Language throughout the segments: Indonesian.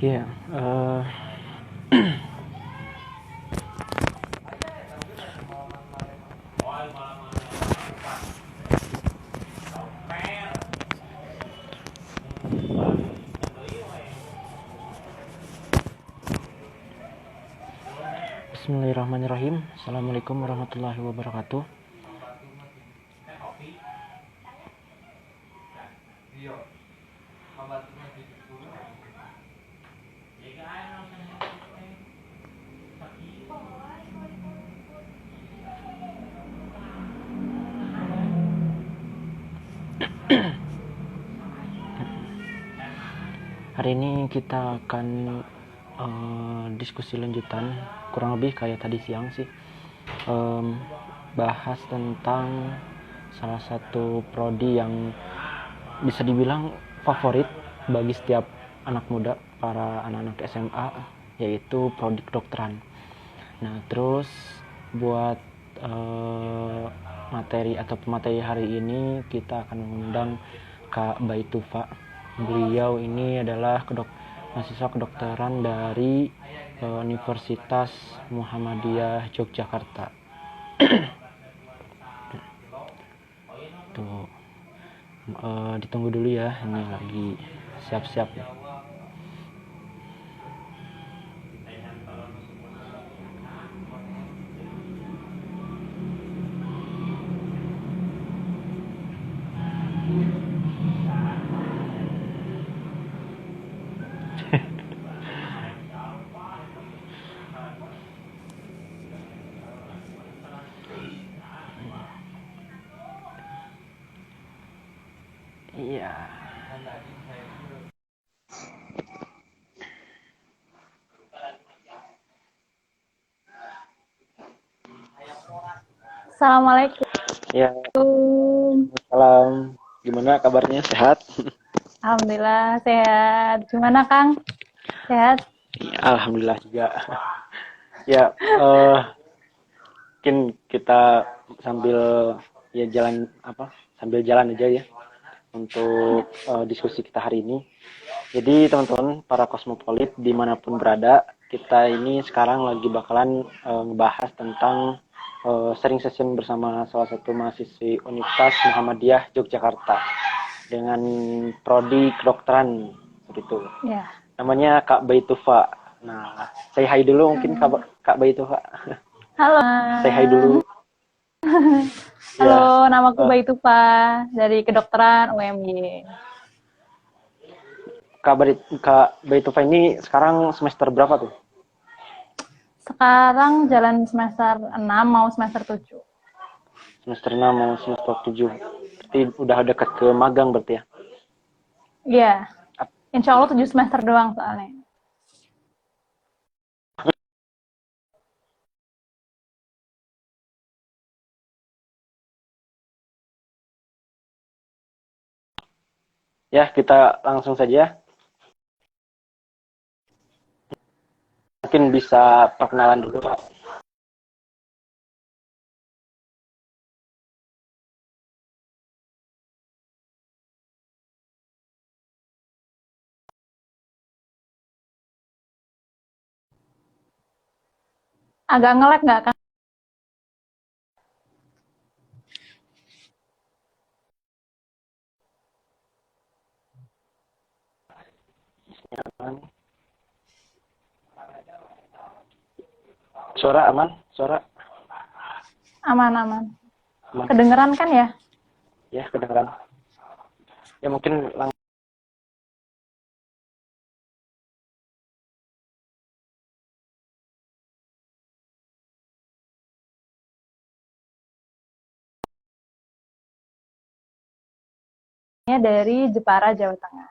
Iya, Bismillahirrahmanirrahim. Assalamualaikum warahmatullahi wabarakatuh. Hari ini kita akan diskusi lanjutan, kurang lebih kayak tadi siang sih, bahas tentang salah satu prodi yang bisa dibilang favorit bagi setiap anak muda, para anak-anak SMA, yaitu prodi kedokteran. Nah, terus buat materi atau pemateri hari ini kita akan mengundang Kak Baitufa. Beliau ini adalah mahasiswa kedokteran dari Universitas Muhammadiyah Yogyakarta. Tuh, ditunggu dulu ya, ini lagi siap-siap. Iya. Assalamualaikum. Ya, salam. Gimana kabarnya? Sehat? Alhamdulillah sehat. Gimana Kang? Sehat? Ya, alhamdulillah juga. Ya, mungkin kita sambil jalan aja ya untuk diskusi kita hari ini. Jadi teman-teman para kosmopolit dimanapun berada, kita ini sekarang lagi bakalan ngebahas tentang sharing session bersama salah satu mahasiswi Universitas Muhammadiyah Yogyakarta dengan prodi kedokteran seperti itu. Ya. Namanya Kak Baitufa. Nah, say hi dulu mungkin Kak Baitufa. Halo. Say hi dulu. Halo, namaku Baitufa dari kedokteran UMY. Kak Baitufa ini sekarang semester berapa tuh? Sekarang jalan semester 6 mau semester 7. Semester 6 mau semester 7. Berarti udah dekat ke magang berarti ya? Iya. Insya Allah 7 semester doang soalnya. Ya, kita langsung saja. Mungkin bisa perkenalan dulu, Pak. Agak nge-lag nggak Kang? Suara aman? Suara? Aman. Aman. Kedengeran kan ya? Ya, kedengeran. Ya, mungkin langsung. Dari Jepara, Jawa Tengah.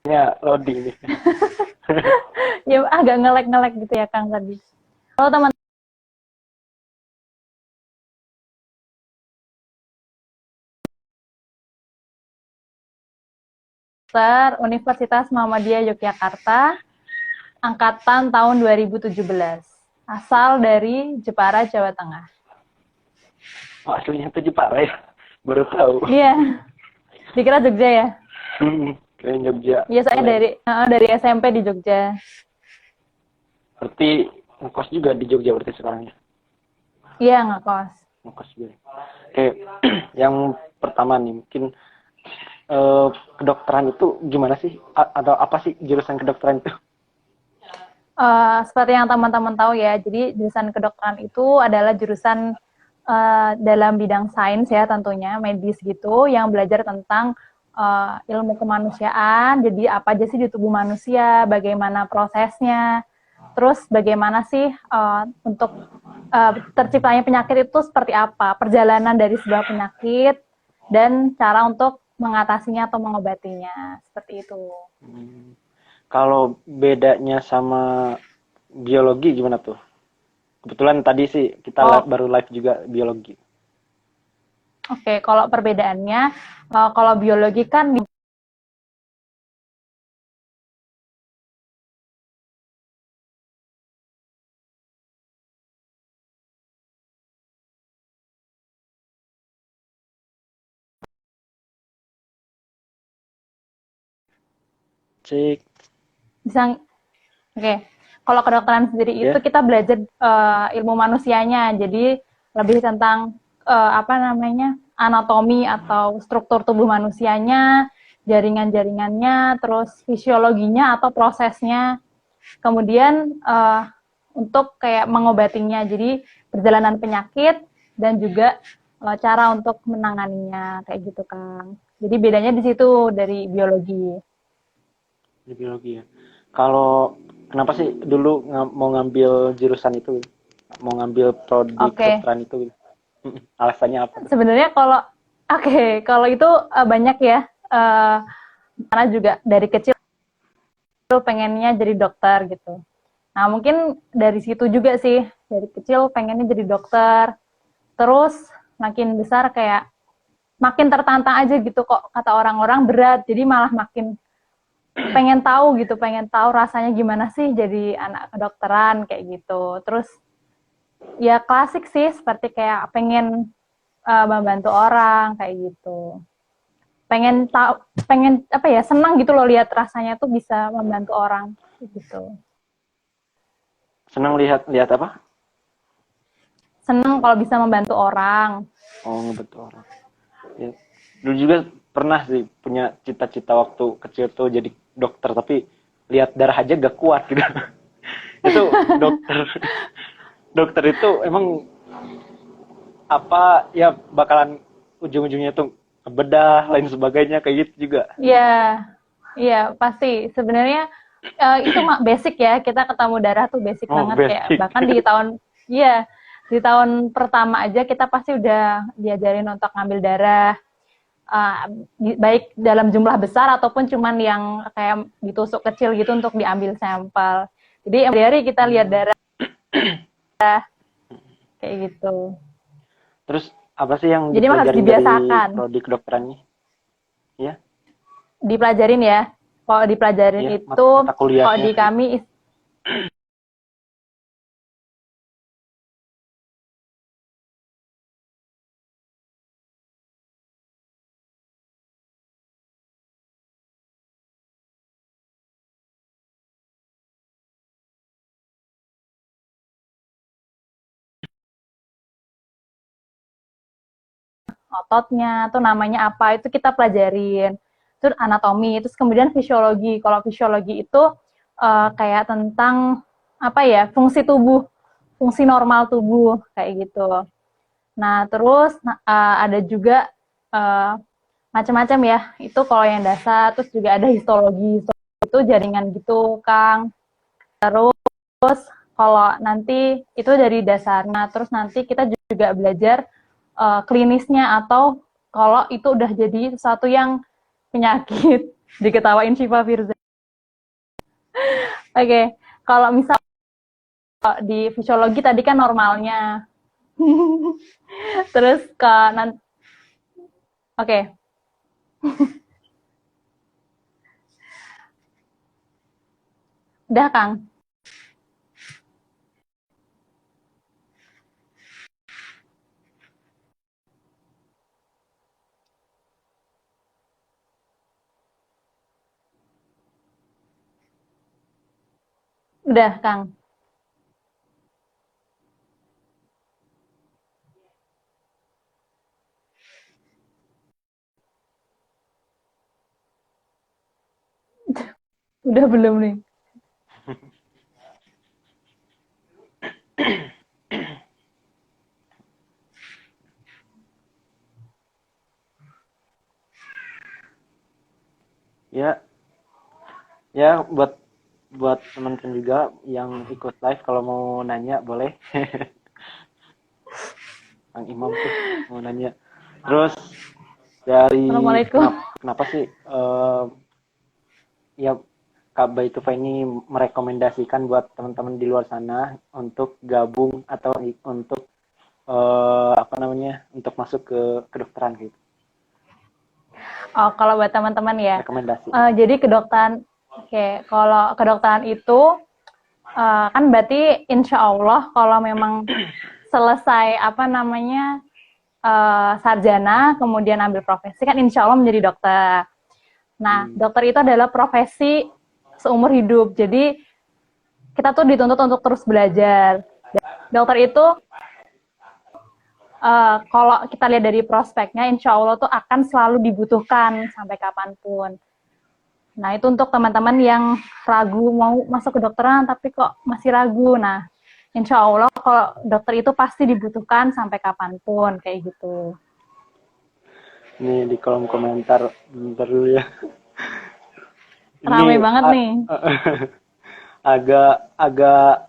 Ya, loading nih. Ya agak nge-lag gitu ya Kang tadi. Halo teman. Universitas Muhammadiyah Yogyakarta, angkatan tahun 2017. Asal dari Jepara, Jawa Tengah. Oh, aslinya itu Jepara ya? Baru tahu. Iya. Dikira Jogja ya? Kayak Jogja. Ya saya dari SMP di Jogja. Berarti ngekos juga di Jogja berarti sekarang ya? Iya, ngekos. Ngekos juga. Oke, yang pertama nih mungkin kedokteran itu gimana sih? Atau apa sih jurusan kedokteran itu? Seperti yang teman-teman tahu ya, jadi jurusan kedokteran itu adalah jurusan dalam bidang sains ya tentunya, medis gitu, yang belajar tentang ilmu kemanusiaan, jadi apa aja sih di tubuh manusia, bagaimana prosesnya, terus bagaimana sih untuk terciptanya penyakit itu seperti apa, perjalanan dari sebuah penyakit, dan cara untuk mengatasinya atau mengobatinya, seperti itu. Kalau bedanya sama biologi gimana tuh? Kebetulan tadi sih kita Oh, baru live juga biologi. oke, kalau perbedaannya, kalau biologi kan Cek. bisa, oke. Kalau kedokteran sendiri itu Ya. kita belajar ilmu manusianya, jadi lebih tentang apa namanya anatomi atau struktur tubuh manusianya, jaringan-jaringannya, terus fisiologinya atau prosesnya. Kemudian untuk kayak mengobatinya, jadi perjalanan penyakit dan juga cara untuk menanganinya kayak gitu Kang. Jadi bedanya di situ dari biologi. Di biologi ya. Kalau kenapa sih dulu mau ngambil jurusan itu? Mau ngambil prodi Oke, kedokteran itu? Alasannya apa tuh? sebenarnya kalau itu banyak ya. Karena juga dari kecil pengennya jadi dokter gitu. Nah mungkin dari situ juga sih, dari kecil pengennya jadi dokter. Terus makin besar kayak makin tertantang aja gitu, kok kata orang-orang berat, jadi malah makin pengen tahu rasanya gimana sih jadi anak kedokteran kayak gitu. Terus ya klasik sih, seperti kayak pengen membantu orang kayak gitu. Pengen apa ya, senang gitu loh lihat rasanya tuh bisa membantu orang gitu. Senang lihat lihat apa? Senang kalau bisa membantu orang. Oh, ngebantu orang. Ya. Dulu juga pernah sih punya cita-cita waktu kecil tuh jadi dokter, tapi lihat darah aja gak kuat gitu. Itu dokter dokter itu emang apa ya bakalan ujung-ujungnya tuh bedah lain sebagainya kayak gitu juga. Iya, iya pasti. Sebenarnya itu basic ya. Kita ketemu darah tuh basic Oh, banget, kayak basic. bahkan iya, di tahun pertama aja kita pasti udah diajarin untuk ngambil darah, uh, baik dalam jumlah besar ataupun cuman yang kayak ditusuk kecil gitu untuk diambil sampel. Jadi hari-hari kita lihat darah kayak gitu. Terus apa sih yang Jadi emang harus dipelajarin dari dibiasakan, prodi kedokterannya? Ya, dipelajarin ya. Kalau dipelajarin ya itu, mata kalau kuliahnya. di kami ototnya tuh namanya apa itu kita pelajarin, terus anatomi, terus kemudian fisiologi. Kalau fisiologi itu kayak tentang apa ya, fungsi tubuh, fungsi normal tubuh kayak gitu. Nah terus ada juga uh, macam-macam ya, itu kalau yang dasar. Terus juga ada histologi, itu jaringan gitu Kang. Terus kalau nanti itu dari dasarnya, terus nanti kita juga belajar klinisnya, atau kalau itu udah jadi sesuatu yang penyakit. Diketawain Syifa Firza. Oke, kalau misal di fisiologi tadi kan normalnya. Terus ke nanti, oke, udah Kang. Udah, Kang. Udah belum nih? Ya, ya buat teman-teman juga yang ikut live kalau mau nanya boleh. Kang Imam tuh mau nanya. Terus dari Assalamualaikum. kenapa sih ya Kak Baitufa ini merekomendasikan buat teman-teman di luar sana untuk gabung atau untuk apa namanya untuk masuk ke kedokteran gitu. Oh, kalau buat teman-teman ya. Rekomendasi. Jadi kedokteran, oke, kalau kedokteran itu kan berarti insya Allah kalau memang selesai apa namanya sarjana, kemudian ambil profesi kan insya Allah menjadi dokter. Nah, dokter itu adalah profesi seumur hidup. Jadi kita tuh dituntut untuk terus belajar. Dokter itu kalau kita lihat dari prospeknya, insya Allah tuh akan selalu dibutuhkan sampai kapanpun. Nah, itu untuk teman-teman yang ragu mau masuk ke kedokteran, tapi kok masih ragu. Nah, insya Allah kalau dokter itu pasti dibutuhkan sampai kapanpun, kayak gitu. Nih di kolom komentar, bentar dulu ya. Ramai Ini banget nih. agak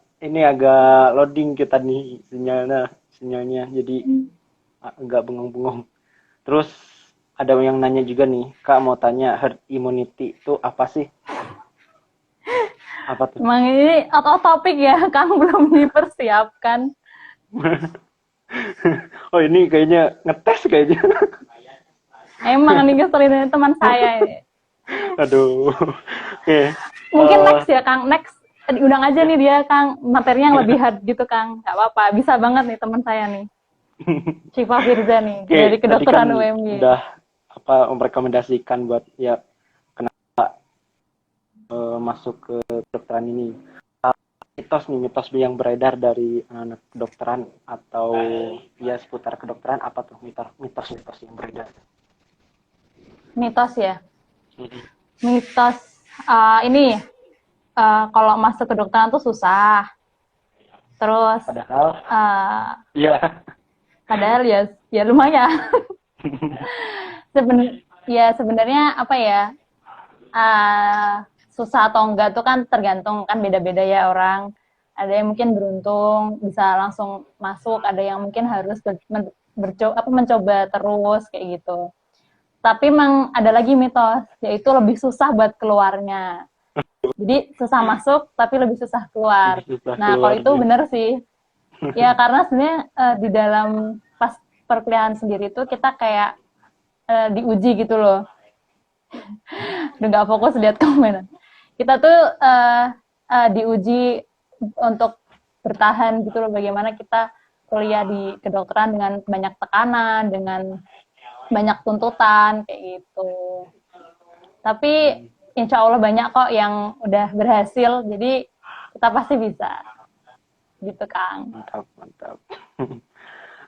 loading kita nih sinyalnya jadi agak bengong-bengong. Terus ada yang nanya juga nih, Kak mau tanya herd immunity itu apa sih? Apa tuh? Emang ini out of topic ya, Kang belum dipersiapkan. Oh ini kayaknya ngetes kayaknya. Emang nih ngeselin teman saya ini. Aduh. Oke. Mungkin next ya, Kang. Next diundang aja nih dia, Kang. Materinya yang lebih hard gitu, Kang. Gak apa-apa. Bisa banget nih teman saya nih. Syifa Firza nih, Oke, dari kedokteran tadi kan UMY. udah merekomendasikan buat ya kenapa masuk ke kedokteran ini. Mitos yang beredar dari anak kedokteran atau ya seputar kedokteran apa tuh mitos yang beredar? Mitos ya. Mitos ini kalau masuk kedokteran tuh susah. Terus padahal ya lumayan. Sebenarnya apa ya? Susah atau enggak tuh kan tergantung, kan beda-beda ya orang. Ada yang mungkin beruntung bisa langsung masuk, ada yang mungkin harus mencoba terus kayak gitu. Tapi memang ada lagi mitos, yaitu lebih susah buat keluarnya. Jadi susah masuk tapi lebih susah keluar. Nah, kalau itu bener sih. Ya karena sebenarnya di dalam pas perkuliahan sendiri itu kita kayak diuji gitu loh. Udah gak fokus lihat komenan. Kita tuh diuji untuk bertahan gitu loh, bagaimana kita kuliah di kedokteran dengan banyak tekanan, dengan banyak tuntutan kayak gitu. Tapi insya Allah banyak kok yang udah berhasil, jadi kita pasti bisa. Gitu, Kang. Mantap.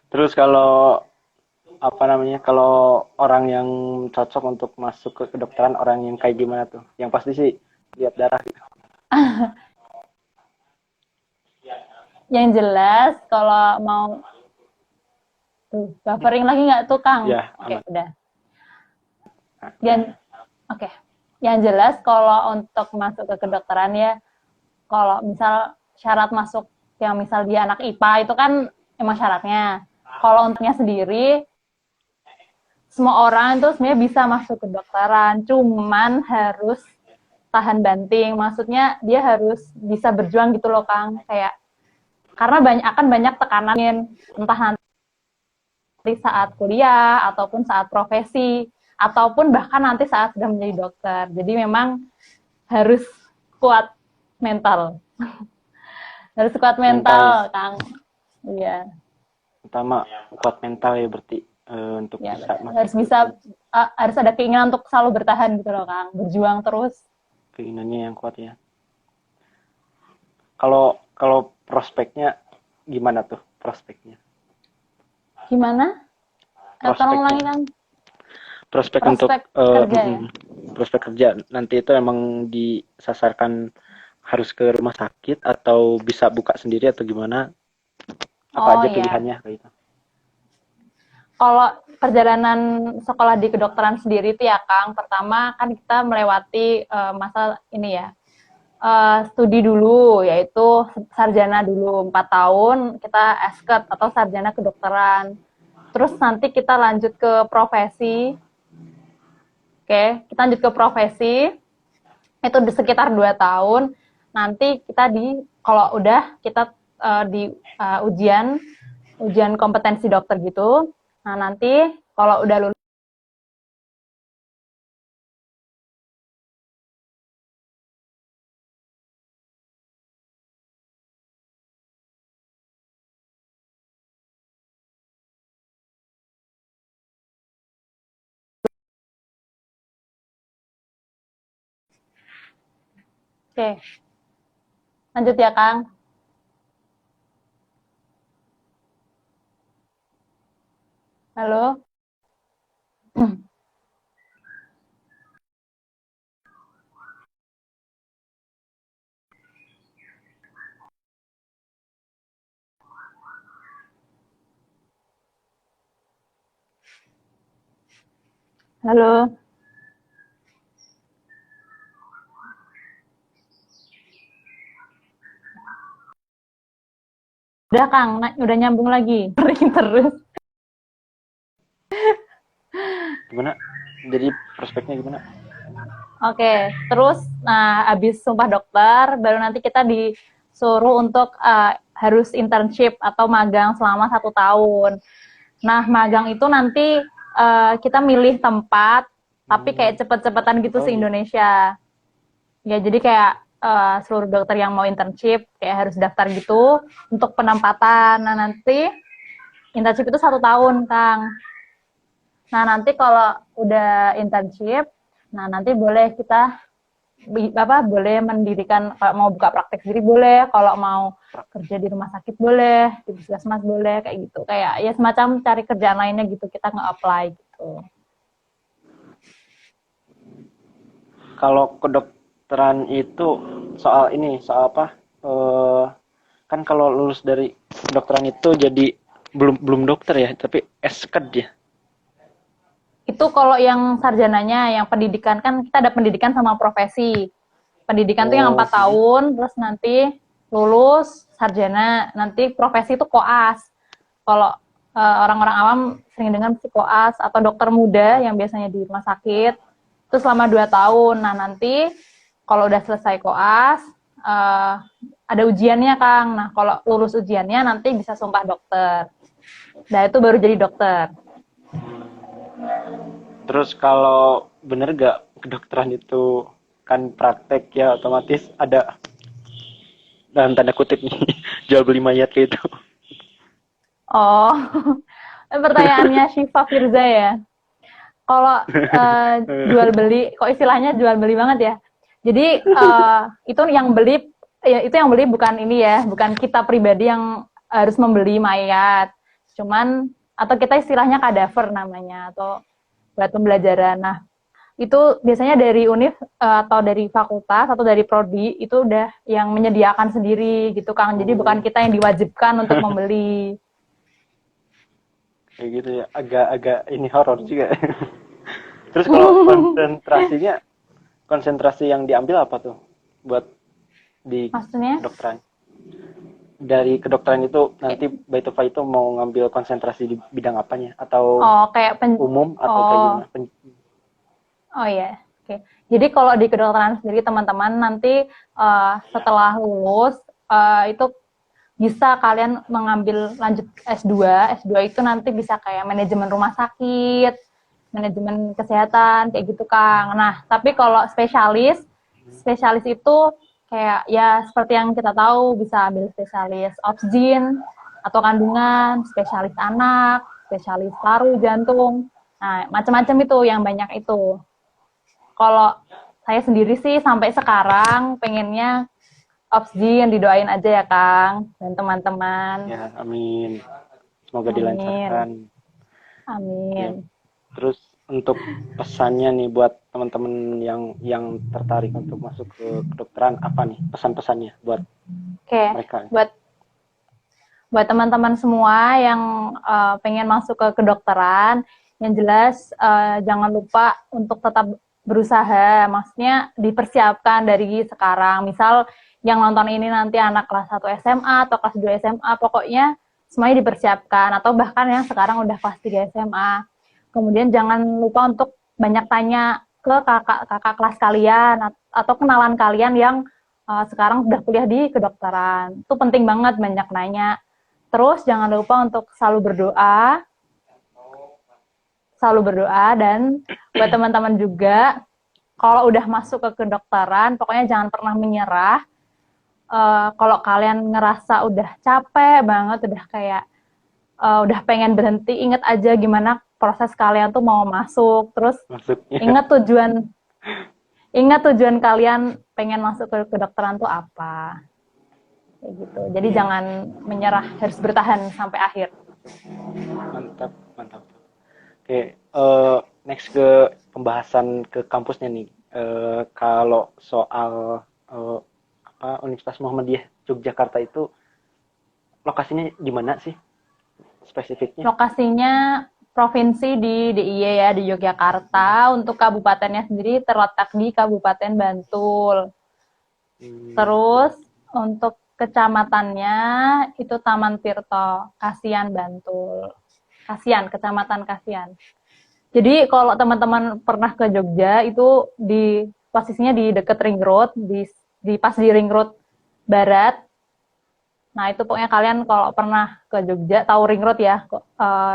Terus kalau kalau orang yang cocok untuk masuk ke kedokteran, orang yang kayak gimana tuh? Yang pasti sih lihat darah gitu. Yang jelas kalau mau buffering lagi nggak tuh, Kang? Ya, Oke, udah. Oke. Yang jelas kalau untuk masuk ke kedokteran ya, kalau misal syarat masuk yang misal dia anak IPA itu kan emang syaratnya. Kalau untuknya sendiri, semua orang itu sebenarnya bisa masuk ke kedokteran, cuman harus tahan banting. Maksudnya dia harus bisa berjuang gitu loh, Kang. Kayak karena akan banyak tekanan, entah nanti saat kuliah ataupun saat profesi ataupun bahkan nanti saat sudah menjadi dokter. Jadi memang harus kuat mental. Harus kuat mental, Kang. Iya. Pertama kuat mental ya berarti untuk ya, bisa harus ada keinginan untuk selalu bertahan gitu loh, Kang. Berjuang terus. Keinginannya yang kuat ya. Kalau kalau prospeknya gimana tuh prospeknya? Gimana? Tolong Prospeknya. ulangi kan. Prospek untuk Prospek kerja ya. prospek kerja nanti itu emang disasarkan harus ke rumah sakit atau bisa buka sendiri atau gimana? Apa Oh aja ya. pilihannya kayak gitu? Kalau perjalanan sekolah di kedokteran sendiri itu ya Kang, pertama kan kita melewati masa ini ya, studi dulu, yaitu sarjana dulu 4 tahun, kita esket atau sarjana kedokteran. Terus nanti kita lanjut ke profesi, oke, kita lanjut ke profesi, itu di sekitar 2 tahun, nanti kita kalau udah kita di ujian, ujian kompetensi dokter gitu, nah nanti kalau udah lulus, oke, lanjut ya Kang. Halo? Halo? Udah Kang, udah nyambung lagi. Ring terus. Gimana? Jadi prospeknya gimana? Oke, terus nah habis sumpah dokter, baru nanti kita disuruh untuk harus internship atau magang selama 1 tahun. Nah, magang itu nanti kita milih tempat, tapi kayak cepet-cepetan gitu Gitu. se-Indonesia. Ya, jadi kayak seluruh dokter yang mau internship kayak harus daftar gitu untuk penempatan. Nah, nanti internship itu 1 tahun, Kang. Nah, nanti kalau udah internship, nah nanti boleh kita boleh mendirikan, kalau mau buka praktek sendiri boleh, kalau mau kerja di rumah sakit boleh, di puskesmas boleh, kayak gitu. Kayak ya semacam cari kerjaan lainnya gitu, kita nge-apply gitu. Kalau kedokteran itu soal ini, soal apa? Eh, kan kalau lulus dari kedokteran itu jadi belum belum dokter ya, tapi esked ya. Itu kalau yang sarjananya, yang pendidikan, kan kita ada pendidikan sama profesi. Pendidikan tuh yang Oh, 4 tahun, terus nanti lulus sarjana, nanti profesi itu koas. Kalau orang-orang awam sering dengar koas atau dokter muda yang biasanya di rumah sakit, itu selama 2 tahun. Nah, nanti kalau udah selesai koas, ada ujiannya, Kang. Nah, kalau lulus ujiannya nanti bisa sumpah dokter. Nah, itu baru jadi dokter. terus kalau bener gak kedokteran itu kan praktek ya otomatis ada dalam tanda kutip nih jual beli mayat kayak itu. Oh, pertanyaannya Syifa Firza ya. Kalau jual beli, kok istilahnya jual beli banget ya. Jadi itu yang beli, ya, itu yang beli bukan ini ya, bukan kita pribadi yang harus membeli mayat. Cuman atau kita istilahnya kadaver namanya, atau buat pembelajaran. Nah, itu biasanya dari univ atau dari fakultas atau dari prodi itu udah yang menyediakan sendiri gitu Kang. Jadi bukan kita yang diwajibkan untuk membeli. Kayak gitu ya, agak-agak ini horor juga. Terus kalau konsentrasi yang diambil apa tuh buat di Maksudnya? kedokteran? Dari kedokteran itu nanti Baitofa itu mau ngambil konsentrasi di bidang apanya? Atau Oh, kayak umum atau kayak oh, gimana? oh ya. Oke. Jadi kalau di kedokteran sendiri teman-teman nanti setelah lulus itu bisa kalian mengambil lanjut S2. S2 itu nanti bisa kayak manajemen rumah sakit, manajemen kesehatan, kayak gitu Kang. Nah, tapi kalau spesialis, spesialis itu kayak ya seperti yang kita tahu bisa ambil spesialis obsgin atau kandungan, spesialis anak, spesialis paru, jantung. Nah, macam-macam itu yang banyak itu. Kalau saya sendiri sih sampai sekarang pengennya Opsjin didoain aja ya Kang dan teman-teman. Ya, amin. Semoga Amin. dilancarkan. Amin. Ya. Terus untuk pesannya nih buat teman-teman yang tertarik untuk masuk ke kedokteran, apa nih pesan-pesannya buat mereka? Buat teman-teman semua yang pengen masuk ke kedokteran, yang jelas jangan lupa untuk tetap berusaha, maksudnya dipersiapkan dari sekarang. Misal yang nonton ini nanti anak kelas 1 SMA atau kelas 2 SMA, pokoknya semuanya dipersiapkan, atau bahkan yang sekarang udah kelas 3 SMA. Kemudian jangan lupa untuk banyak tanya ke kakak kelas kalian atau kenalan kalian yang sekarang udah kuliah di kedokteran. Itu penting banget banyak nanya. Terus jangan lupa untuk selalu berdoa dan buat teman-teman juga kalau udah masuk ke kedokteran pokoknya jangan pernah menyerah. Kalau kalian ngerasa udah capek banget, udah kayak udah pengen berhenti, ingat aja gimana proses kalian tuh mau masuk. Terus ingat tujuan kalian pengen masuk ke kedokteran tuh apa. Kayak gitu. Jadi jangan menyerah, harus bertahan sampai akhir. Mantap. Oke, next ke pembahasan ke kampusnya nih. Kalau soal Universitas Muhammadiyah Yogyakarta itu lokasinya di mana sih spesifiknya? Lokasinya provinsi di DIY ya, di Yogyakarta. Untuk kabupatennya sendiri terletak di Kabupaten Bantul. Terus untuk kecamatannya itu Taman Tirto, Kasian Bantul. Kecamatan Kasian. Jadi kalau teman-teman pernah ke Jogja itu posisinya di dekat Ring Road, pas di Ring Road Barat. Nah itu pokoknya kalian kalau pernah ke Jogja, tahu Ring Road ya,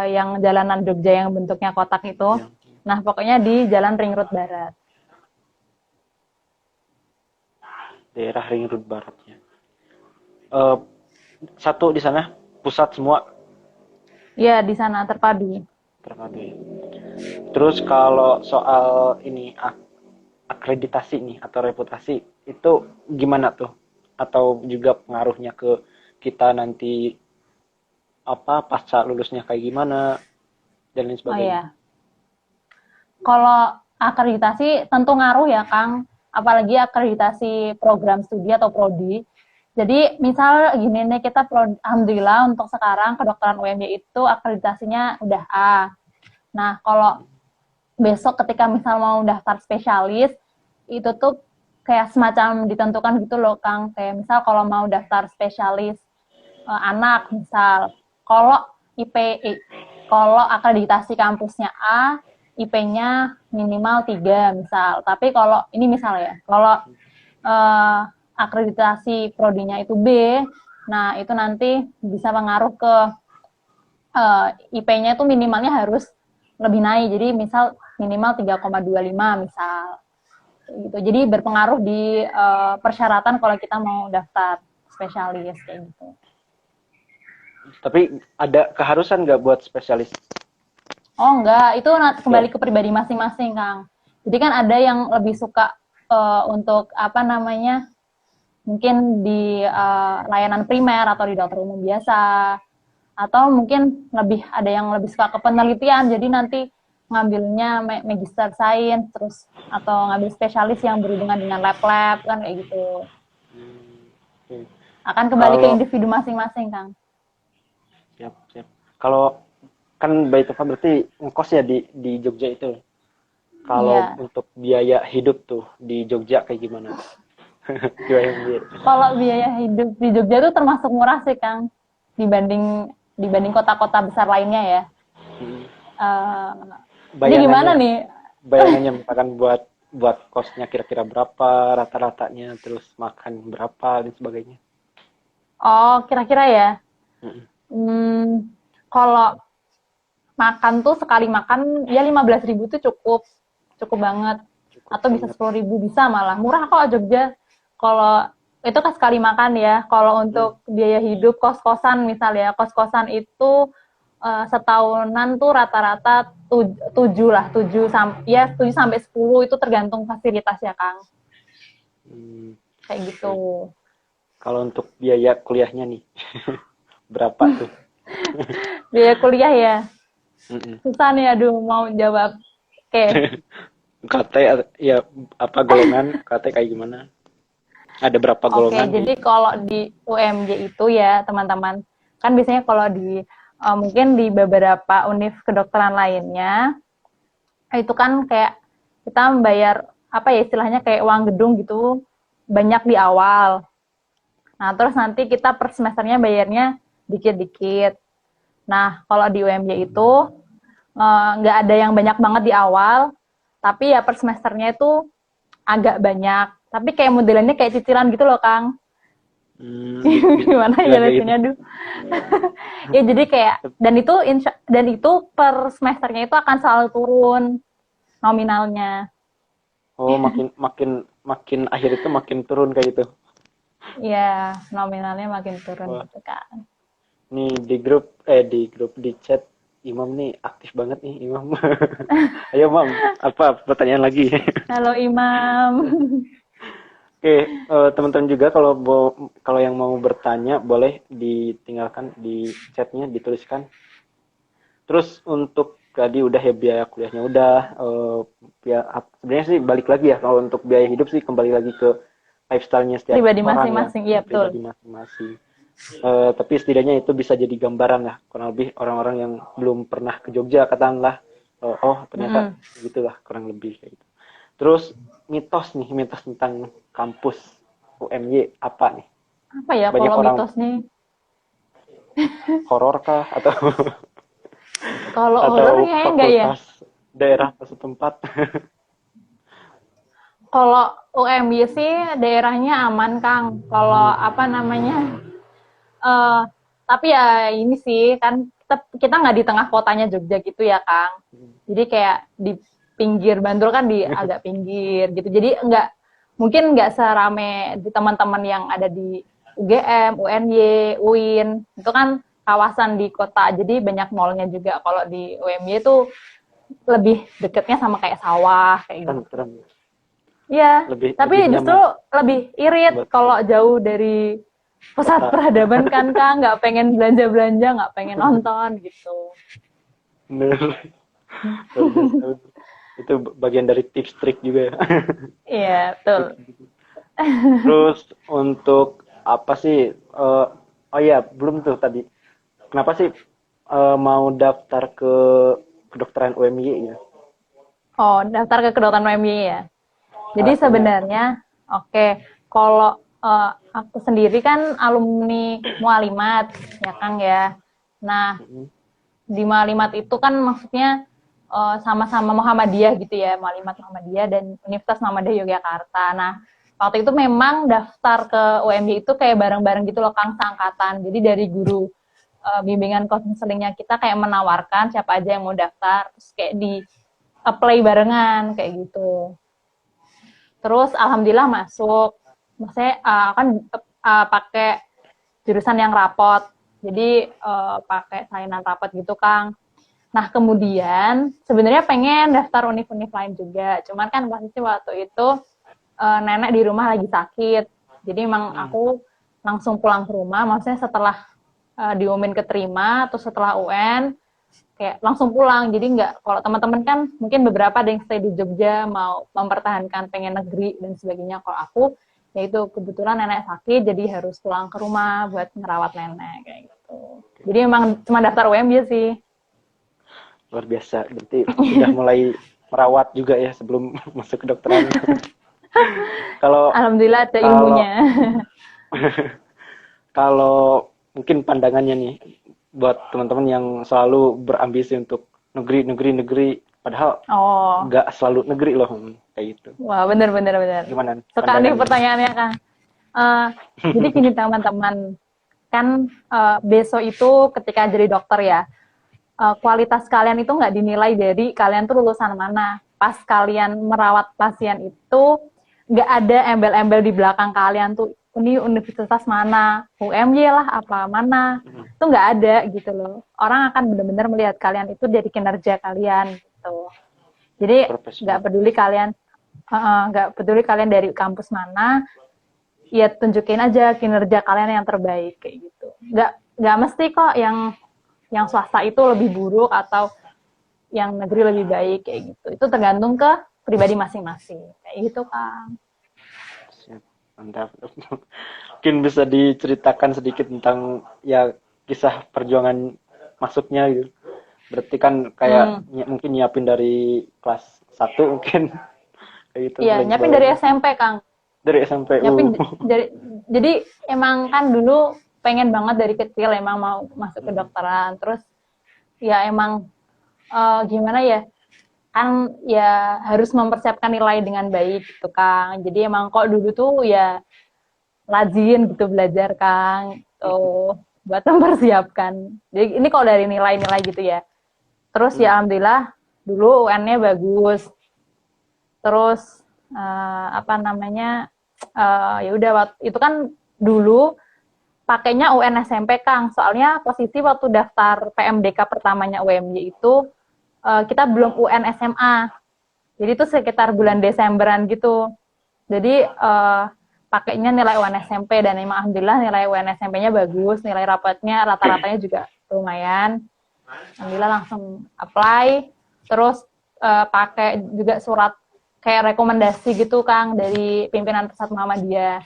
yang jalanan Jogja yang bentuknya kotak itu. Nah pokoknya di Jalan Ring Road Barat. Daerah Ring Road Baratnya. Satu di sana pusat semua. Iya di sana terpadu. Terus kalau soal ini akreditasi nih atau reputasi itu gimana tuh? Atau juga pengaruhnya ke kita nanti pasca lulusnya kayak gimana dan lain sebagainya. Oh iya. Kalau akreditasi tentu ngaruh ya Kang, apalagi akreditasi program studi atau prodi. Jadi misal gini nih, kita alhamdulillah untuk sekarang kedokteran UMY itu akreditasinya udah A. Nah kalau besok ketika misal mau daftar spesialis, itu tuh kayak semacam ditentukan gitu loh Kang. Kayak misal kalau mau daftar spesialis anak misal, kalau kalau akreditasi kampusnya A, IP-nya minimal 3 misal. Tapi kalau ini misal ya, kalau akreditasi prodinya itu B, nah itu nanti bisa pengaruh ke IP-nya itu minimalnya harus lebih naik. Jadi misal minimal 3,25 misal. Gitu. Jadi berpengaruh di persyaratan kalau kita mau daftar spesialis kayak gitu. Tapi ada keharusan nggak buat spesialis? Oh enggak, itu kembali ke pribadi masing-masing Kang. Jadi kan ada yang lebih suka untuk mungkin di layanan primer atau di dokter umum biasa, atau mungkin ada yang lebih suka ke penelitian, jadi nanti ngambilnya magister sains terus atau ngambil spesialis yang berhubungan dengan lab-lab kan kayak gitu. Akan kembali ke individu masing-masing Kang. Siap. Kalau kan Mbak Itofa berarti ngekos ya di Jogja itu. Kalau untuk biaya hidup tuh di Jogja kayak gimana? Kalau biaya hidup di Jogja tuh termasuk murah sih Kang, dibanding kota-kota besar lainnya ya. Ini gimana nih? Bayangannya misalkan buat kosnya kira-kira berapa, rata-ratanya, terus makan berapa dan sebagainya. Oh, kira-kira ya. Kalau makan tuh sekali makan ya 15.000 tuh cukup banget. Atau bisa 10.000 bisa malah. Murah kok Jogja. Kalau itu kan sekali makan ya. Kalau untuk biaya hidup kos-kosan misalnya, kos-kosan itu setahunan tuh rata-rata 7 sampai 10 itu tergantung fasilitas ya Kang. Kayak gitu. Kalau untuk biaya kuliahnya nih, berapa tuh? Biaya kuliah ya. Mm-mm. Susah nih, aduh mau jawab. Oke. KT ya apa golongan KT kayak gimana? Ada berapa Oke, golongan jadi kayak gitu? kalau di UMJ itu ya teman-teman, kan biasanya kalau di mungkin di beberapa univ kedokteran lainnya, itu kan kayak kita membayar apa ya istilahnya kayak uang gedung gitu banyak di awal. Nah, terus nanti kita per semesternya bayarnya dikit-dikit. Nah, kalau di UMJ itu nggak ada yang banyak banget di awal, tapi ya per semesternya itu agak banyak. Tapi kayak modelannya kayak cicilan gitu loh, Kang. Gimana ya Cicilan kayak gitu. jelasinnya, aduh. Ya jadi kayak dan itu per semesternya itu akan selalu turun nominalnya. Oh, makin makin makin akhir itu makin turun kayak gitu. Ya, nominalnya makin turun Wah, gitu kan. nih di grup di chat Imam nih aktif banget nih Imam. Ayo Mam, apa pertanyaan lagi? Halo Imam. Oke, teman-teman juga kalau yang mau bertanya boleh ditinggalkan di chatnya dituliskan. Terus untuk tadi udah ya biaya kuliahnya udah, sebenarnya sih balik lagi ya kalau untuk biaya hidup sih kembali lagi ke lifestyle-nya setiap Pribadi orang ya, masing-masing, iya betul. pribadi masing-masing. Tapi setidaknya itu bisa jadi gambaran lah, kurang lebih orang-orang yang belum pernah ke Jogja katakanlah, oh ternyata gitulah kurang lebih kayak gitu. Terus mitos tentang kampus UMY apa nih? Apa ya Banyak kalau orang mitos nih? horor kah atau Kalau atau horor kayaknya enggak ya. fakultas daerah setempat? Kalau UMY sih daerahnya aman, Kang. Kalau apa namanya? eh tapi ya ini sih kan kita nggak di tengah kotanya Jogja gitu ya, Kang. Jadi kayak di pinggir Bantul kan di agak pinggir gitu. Jadi mungkin nggak serame di teman-teman yang ada di UGM, UNY, UIN. Itu kan kawasan di kota. Jadi banyak mallnya juga. Kalau di UMY itu lebih deketnya sama kayak sawah kayak gitu. Tentrem, Iya, lebih lebih tapi justru nyaman lebih irit buat kalau jauh dari pusat kota. peradaban kan, Kang. Nggak pengen belanja-belanja, nggak pengen nonton gitu. Bener, luar biasa. Itu bagian dari tips trik juga ya. Iya, betul. Terus untuk apa sih? Oh iya, belum tuh tadi. Kenapa sih mau daftar ke kedokteran UMY ya? Oh, daftar ke kedokteran UMY ya. Jadi Alasannya apa? sebenarnya, oke, kalau aku sendiri kan alumni Mualimat, ya Kang ya. Nah, Mm-mm. di Mualimat itu kan maksudnya sama-sama Muhammadiyah gitu ya, Mualimat Muhammadiyah dan Universitas Muhammadiyah Yogyakarta. Nah, waktu itu memang daftar ke UMY itu kayak bareng-bareng gitu loh, Kang, seangkatan. Jadi dari guru bimbingan konselingnya kita kayak menawarkan siapa aja yang mau daftar, terus kayak di apply barengan kayak gitu. Terus alhamdulillah masuk. Maksudnya kan pakai jurusan yang rapot. Jadi pakai salinan rapot gitu, Kang. Nah, kemudian sebenarnya pengen daftar univ-univ lain juga. Cuman kan posisi waktu itu nenek di rumah lagi sakit. Jadi emang aku langsung pulang ke rumah. Maksudnya setelah diumumin keterima, terus setelah UN, kayak langsung pulang. Jadi nggak, kalau teman-teman kan mungkin beberapa ada yang stay di Jogja mau mempertahankan pengen negeri dan sebagainya. Kalau aku yaitu kebetulan nenek sakit jadi harus pulang ke rumah buat ngerawat nenek kayak gitu. Jadi emang cuma daftar UMJ sih. Luar biasa. Berarti sudah mulai merawat juga ya sebelum masuk kedokteran. Kalau Alhamdulillah ada kalau ilmunya. kalau mungkin pandangannya nih buat teman-teman yang selalu berambisi untuk negeri, padahal Oh, nggak selalu negeri loh, kayak gitu. wah bener. Gimana Suka nih pandangannya? pertanyaannya, Kang. Uh, jadi gini teman-teman, kan besok itu ketika jadi dokter ya, kualitas kalian itu nggak dinilai dari kalian tuh lulusan mana. Pas kalian merawat pasien itu, nggak ada embel-embel di belakang kalian tuh, ini universitas mana, UMY lah, apa mana. Itu nggak ada gitu loh. Orang akan benar-benar melihat kalian itu dari kinerja kalian gitu. Jadi nggak Profesional. peduli kalian, nggak peduli kalian dari kampus mana, ya tunjukin aja kinerja kalian yang terbaik kayak gitu. Nggak mesti kok yang swasta itu lebih buruk atau yang negeri lebih baik kayak gitu. Itu tergantung ke pribadi masing-masing kayak gitu, Kang. Siap, mantap. Mungkin bisa diceritakan sedikit tentang ya kisah perjuangan masuknya gitu. Berarti kan kayak mungkin nyiapin dari kelas 1 mungkin kayak gitu. Iya, nyiapin dari SMP, Kang. Dari SMP. Jadi emang kan dulu pengen banget dari kecil emang mau masuk ke kedokteran. Terus ya emang gimana ya, kan ya harus mempersiapkan nilai dengan baik gitu, Kang. Jadi emang kok dulu tuh ya rajin gitu belajar, Kang, tuh buat mempersiapkan. Jadi ini kalau dari nilai-nilai gitu ya. Terus ya alhamdulillah dulu UN-nya bagus. Terus apa namanya, ya udah itu kan dulu pakainya UN SMP, Kang. Soalnya posisi waktu daftar PMDK pertamanya UMY itu kita belum UN SMA. Jadi itu sekitar bulan Desemberan gitu. Jadi pakainya nilai UN SMP dan alhamdulillah nilai UN SMP-nya bagus, nilai rapatnya rata-ratanya juga lumayan. Alhamdulillah langsung apply, terus pakai juga surat kayak rekomendasi gitu, Kang, dari pimpinan Pusat Muhammadiyah.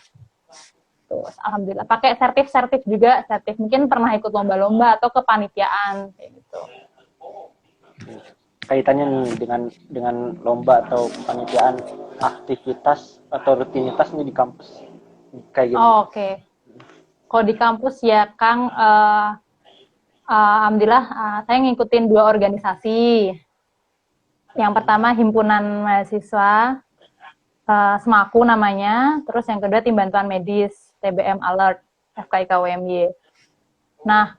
Terus alhamdulillah pakai sertif juga, mungkin pernah ikut lomba-lomba atau kepanitiaan kayak gitu. Kaitannya nih dengan lomba atau kepanitiaan, aktivitas atau rutinitas nih di kampus kayak gimana? Oke. Kalau di kampus ya, Kang, alhamdulillah saya ngikutin 2 organisasi. Yang pertama himpunan mahasiswa SMAKU namanya, terus yang kedua tim bantuan medis TBM Alert FKIK UMY. Nah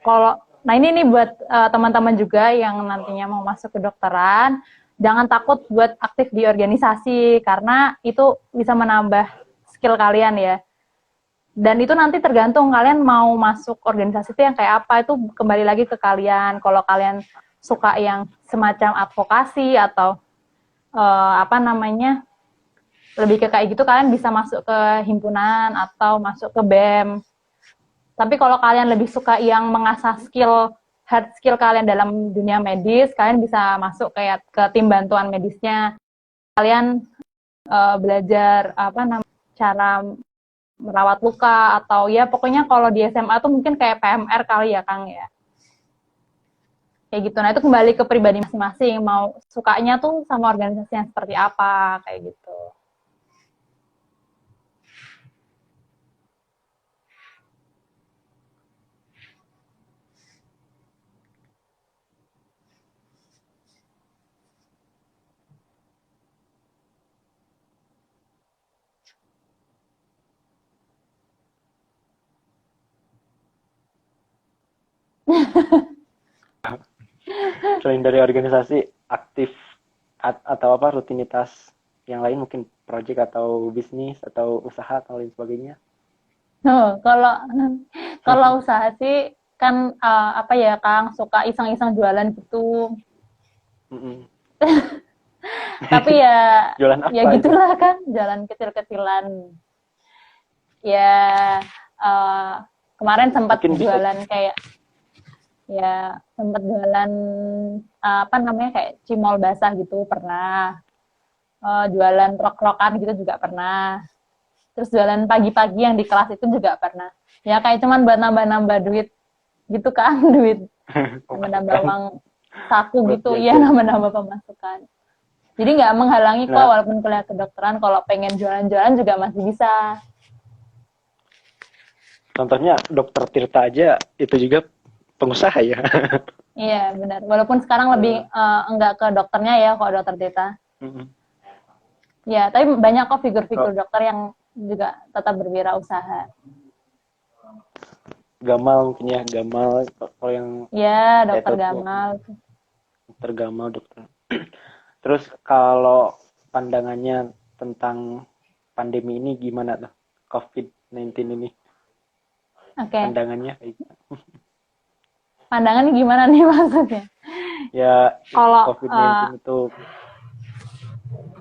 ini nih buat teman-teman juga yang nantinya mau masuk ke kedokteran, jangan takut buat aktif di organisasi karena itu bisa menambah skill kalian ya. Dan itu nanti tergantung kalian mau masuk organisasi itu yang kayak apa, itu kembali lagi ke kalian. Kalau kalian suka yang semacam advokasi atau apa namanya, lebih ke kayak gitu, kalian bisa masuk ke himpunan atau masuk ke BEM. Tapi kalau kalian lebih suka yang mengasah hard skill kalian dalam dunia medis, kalian bisa masuk kayak ke tim bantuan medisnya. Kalian belajar cara merawat luka atau ya pokoknya kalau di SMA tuh mungkin kayak PMR kali ya, Kang ya. Kayak gitu. Nah itu kembali ke pribadi masing-masing, mau sukanya tuh sama organisasi yang seperti apa kayak gitu. Selain dari organisasi, aktif atau apa rutinitas yang lain, mungkin proyek atau bisnis atau usaha atau lain sebagainya? Kalau usaha sih kan apa ya, Kang, suka iseng-iseng jualan gitu. Tapi ya Jualan apa ya gitulah itu? Kan jalan kecil-kecilan. Ya kemarin sempat jualan kayak ya sempat jualan apa namanya kayak cimol basah gitu pernah, jualan rok-rokan gitu juga pernah, terus jualan pagi-pagi yang di kelas itu juga pernah, ya kayak cuman buat nambah-nambah duit gitu, Kan duit menambah uang saku gitu ya, nambah-nambah pemasukan, jadi nggak menghalangi kok walaupun kuliah kedokteran, kalau pengen jualan-jualan juga masih bisa. Contohnya Dokter Tirta aja itu juga pengusaha ya. Iya benar, walaupun sekarang lebih enggak ke dokternya ya kalau Dokter Tirta. Ya tapi banyak kok figur-figur dokter yang juga tetap berwirausaha. Gamal mungkin ya, Gamal kalau yang ya Dokter Gamal. Dokter Gamal, dokter. Terus kalau pandangannya tentang pandemi ini gimana tuh, COVID-19 ini? Pandangannya pandangannya gimana nih maksudnya? Ya kalau COVID-19 itu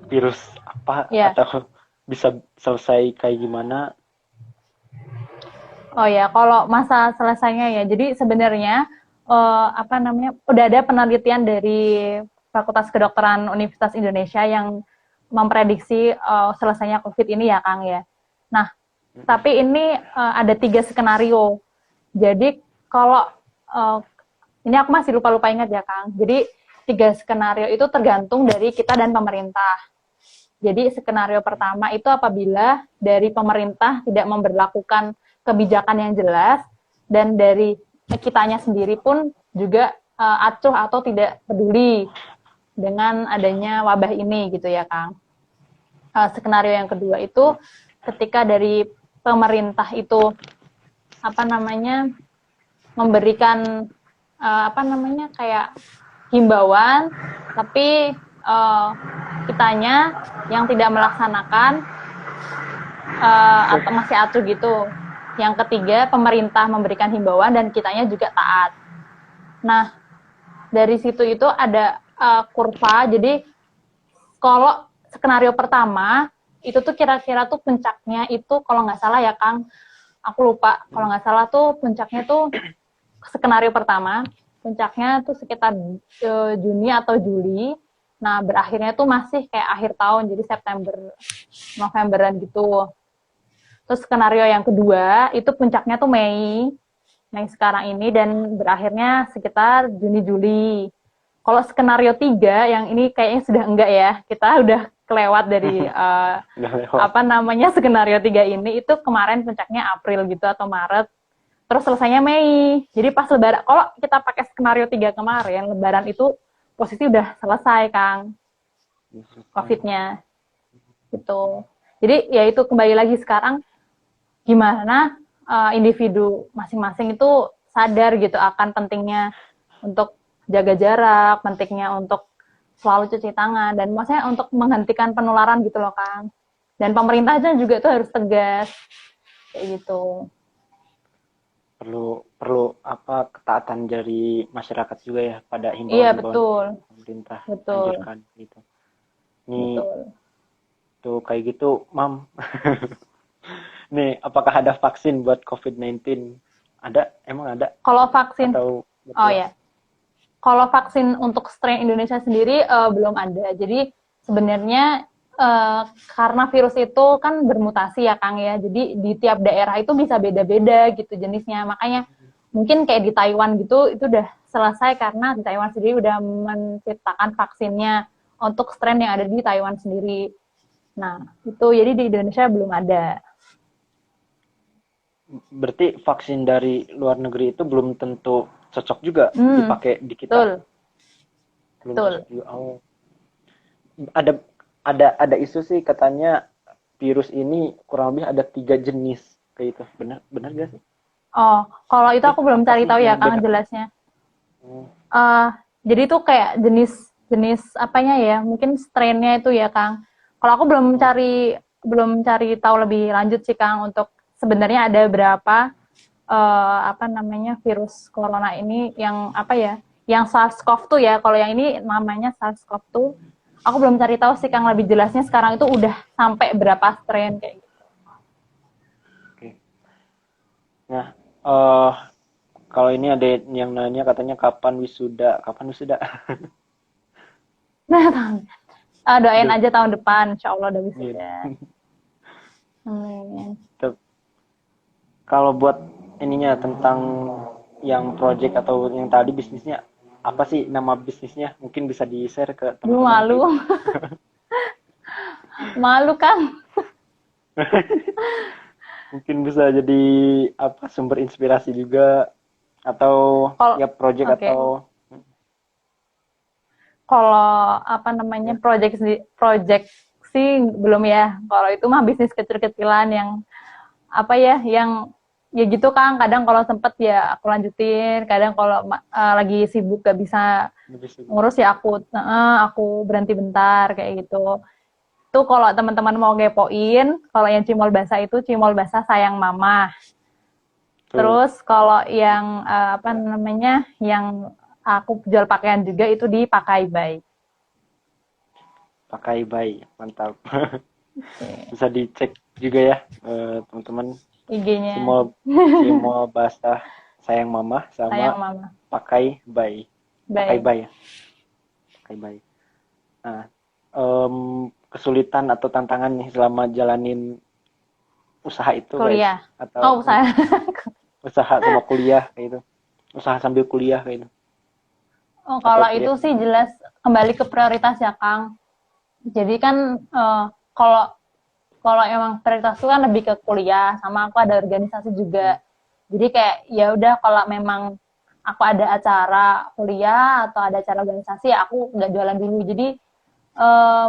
virus apa atau bisa selesai kayak gimana? Oh ya, kalau masa selesainya ya. Jadi sebenarnya udah ada penelitian dari Fakultas Kedokteran Universitas Indonesia yang memprediksi selesainya COVID ini ya, Kang ya. Nah, tapi ini ada 3 skenario. Jadi kalau ini aku masih lupa-lupa ingat ya, Kang. Jadi 3 skenario itu tergantung dari kita dan pemerintah. Jadi skenario pertama itu apabila dari pemerintah tidak memberlakukan kebijakan yang jelas dan dari kitanya sendiri pun juga acuh atau tidak peduli dengan adanya wabah ini gitu ya, Kang. Skenario yang kedua itu ketika dari pemerintah itu memberikan kayak himbauan, tapi kitanya yang tidak melaksanakan atau masih acuh gitu. Yang ketiga, pemerintah memberikan himbauan dan kitanya juga taat. Nah, dari situ itu ada kurva. Jadi kalau skenario pertama itu tuh kira-kira tuh puncaknya itu kalau nggak salah ya, Kang, aku lupa. Kalau nggak salah tuh puncaknya tuh skenario pertama, puncaknya tuh sekitar Juni atau Juli. Nah, berakhirnya tuh masih kayak akhir tahun, jadi September, Novemberan gitu. Terus skenario yang kedua, itu puncaknya tuh Mei sekarang ini, dan berakhirnya sekitar Juni-Juli. Kalau skenario 3, yang ini kayaknya sudah enggak ya, kita udah kelewat dari skenario 3 ini, itu kemarin puncaknya April gitu atau Maret. Terus selesainya Mei. Jadi pas lebaran, kalau kita pakai skenario 3 kemarin, lebaran itu posisi udah selesai, Kang, COVID-nya. Gitu. Jadi ya itu kembali lagi sekarang gimana individu masing-masing itu sadar gitu akan pentingnya untuk jaga jarak, pentingnya untuk selalu cuci tangan, dan maksudnya untuk menghentikan penularan gitu loh, Kang. Dan pemerintahnya juga tuh harus tegas kayak gitu. Perlu ketaatan dari masyarakat juga ya pada himbauan pemerintah. Betul. Anjurkan gitu. Nih tuh kayak gitu, Mam. Nih, apakah ada vaksin buat COVID-19? Ada? Emang ada? Kalau vaksin ya. Kalau vaksin untuk strain Indonesia sendiri belum ada. Jadi sebenarnya karena virus itu kan bermutasi ya, Kang ya. Jadi di tiap daerah itu bisa beda-beda gitu jenisnya. Makanya mungkin kayak di Taiwan gitu itu udah selesai karena di Taiwan sendiri udah menciptakan vaksinnya untuk strain yang ada di Taiwan sendiri. Nah, itu jadi di Indonesia belum ada. Berarti vaksin dari luar negeri itu belum tentu cocok juga dipakai di kita. Betul. Belum cocok juga. Oh. Ada isu sih katanya virus ini kurang lebih ada 3 jenis kayak itu. Benar gak sih? Oh, kalau itu aku belum cari tahu ya, Kang, jelasnya. Jadi itu kayak jenis apanya ya? Mungkin strain-nya itu ya, Kang. Kalau aku belum cari tahu lebih lanjut sih, Kang, untuk sebenarnya ada berapa virus corona ini yang yang SARS-CoV-2 ya. Kalau yang ini namanya SARS-CoV-2. Aku belum cari tahu sih, Kang, lebih jelasnya sekarang itu udah sampai berapa strain kayak gitu. Oke. Nah, kalau ini ada yang nanya katanya kapan wisuda? Nah, doain aja tahun depan, insya Allah udah wisuda. Kalau buat ininya tentang yang project atau yang tadi bisnisnya, apa sih nama bisnisnya? Mungkin bisa di-share ke teman-teman. Malu. Malu, Kang. Mungkin bisa jadi sumber inspirasi juga atau project atau kalau project sih belum ya. Kalau itu mah bisnis kecil-kecilan yang yang ya gitu, Kang. Kadang kalau sempet ya aku lanjutin, kadang kalau lagi sibuk gak bisa ngurus ya aku berhenti bentar kayak gitu. Itu kalau teman-teman mau ngepoin, kalau yang Cimol Basah itu Cimol Basah Sayang Mama. Terus kalau yang yang aku jual pakaian juga itu di Pakai Bay. Pakai Bay, mantap. Okay. Bisa dicek juga ya teman-teman IG-nya. Simol basah sayang mama Sayang sama mama. pakai bay. Pakai Baik. bay ya. Pakai bay. Nah, kesulitan atau tantangan nih selama jalanin usaha itu guys Kuliah. Oh, atau saya. usaha sama kuliah kayak itu. Usaha sambil kuliah kayak itu. Oh, Atau kalau itu kuliah. sih jelas kembali ke prioritas ya, Kang. Jadi kan kalau kalau emang prioritas itu kan lebih ke kuliah, sama aku ada organisasi juga. Jadi kayak ya udah kalau memang aku ada acara kuliah atau ada acara organisasi ya aku nggak jualan dulu. Jadi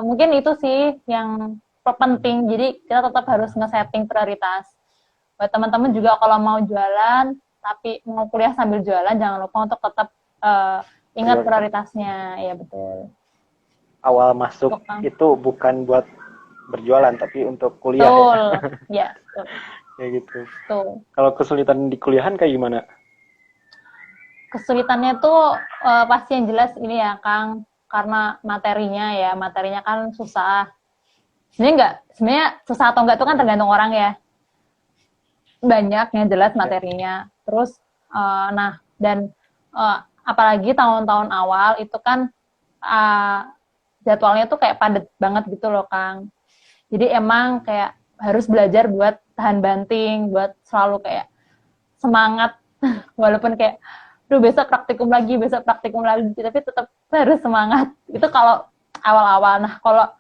mungkin itu sih yang penting. Jadi kita tetap harus nge-setting prioritas. Buat teman-teman juga kalau mau jualan tapi mau kuliah sambil jualan, jangan lupa untuk tetap ingat prioritasnya. Ya betul. Awal masuk Kang. itu bukan buat berjualan tapi untuk kuliah Betul. ya. Ya, betul. Ya gitu. Betul. Kalau kesulitan di kuliahan kayak gimana? Kesulitannya tuh pasti yang jelas ini ya, Kang, karena materinya kan susah. Sebenarnya susah atau enggak itu kan tergantung orang ya. Banyak yang jelas materinya. Terus nah dan apalagi tahun-tahun awal itu kan jadwalnya tuh kayak padat banget gitu loh, Kang. Jadi emang kayak harus belajar buat tahan banting, buat selalu kayak semangat walaupun kayak besok praktikum lagi, tapi tetap harus semangat. Itu kalau awal-awal. Nah, kalau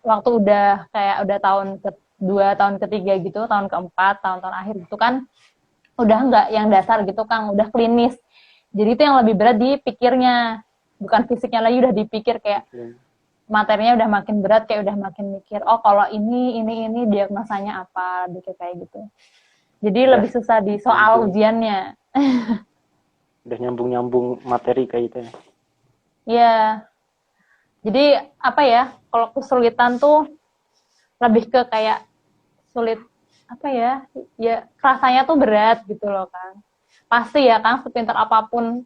waktu udah kayak udah tahun kedua, tahun ketiga gitu, tahun keempat, tahun-tahun akhir gitu kan, udah nggak yang dasar gitu, Kang, udah klinis. Jadi itu yang lebih berat di pikirnya, bukan fisiknya lagi, udah dipikir kayak materinya udah makin berat, kayak udah makin mikir, oh kalau ini diagnosanya apa, kayak gitu. Jadi lebih susah di soal ujiannya. Udah nyambung materi kayak gitu ya. Iya. Jadi apa ya, kalau kesulitan tuh lebih ke kayak sulit apa ya, ya rasanya tuh berat gitu loh, Kang. Pasti ya, Kang, sepintar apapun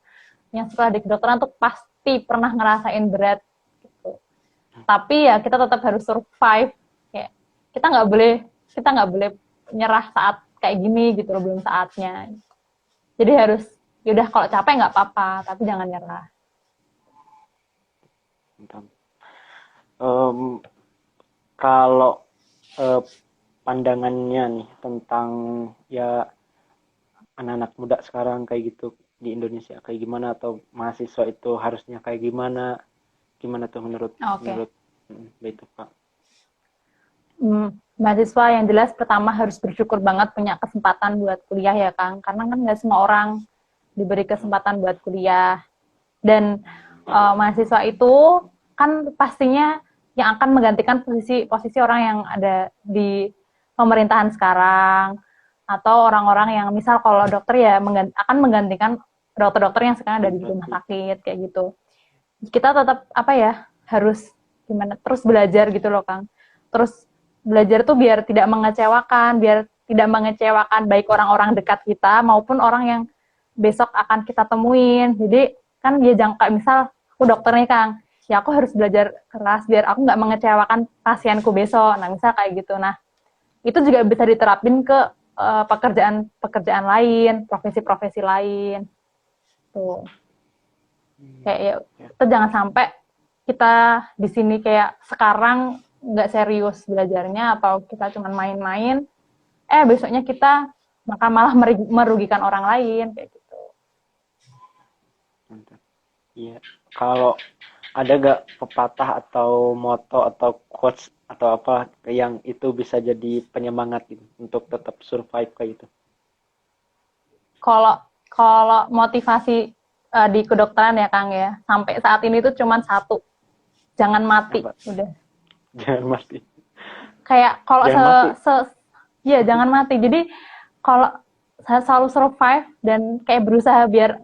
yang sekolah di kedokteran tuh pasti pernah ngerasain berat gitu. Tapi ya kita tetap harus survive. Kayak kita nggak boleh nyerah saat kayak gini gitu loh, belum saatnya. Jadi harus yaudah kalau capek nggak apa-apa, tapi jangan nyerah. Kalau pandangannya nih tentang ya anak-anak muda sekarang kayak gitu di Indonesia kayak gimana, atau mahasiswa itu harusnya kayak gimana tuh menurut itu Pak? Mahasiswa yang jelas pertama harus bersyukur banget punya kesempatan buat kuliah ya, Kang, karena kan nggak semua orang diberi kesempatan buat kuliah. Dan mahasiswa itu kan pastinya yang akan menggantikan posisi orang yang ada di pemerintahan sekarang, atau orang-orang yang misal kalau dokter ya akan menggantikan dokter-dokter yang sekarang ada di rumah sakit kayak gitu. Kita tetap harus terus belajar gitu loh, Kang. Terus belajar tuh biar tidak mengecewakan baik orang-orang dekat kita maupun orang yang besok akan kita temuin. Jadi kan dia jangka, misal aku dokter nih, Kang, ya aku harus belajar keras biar aku nggak mengecewakan pasienku besok. Nah, misal kayak gitu. Nah, itu juga bisa diterapin ke pekerjaan lain, profesi-profesi lain. Tuh. Kayak ya, kita jangan sampai kita di sini kayak sekarang nggak serius belajarnya atau kita cuma main-main, besoknya kita malah merugikan orang lain kayak gitu. Iya, kalau ada gak pepatah atau moto atau quotes atau apa yang itu bisa jadi penyemangat gitu, untuk tetap survive kayak gitu? Kalau motivasi di kedokteran ya, Kang, ya, sampai saat ini tuh cuma satu, jangan mati. Udah. Jangan mati. Kayak kalau jangan mati. Jadi kalau saya selalu survive dan kayak berusaha biar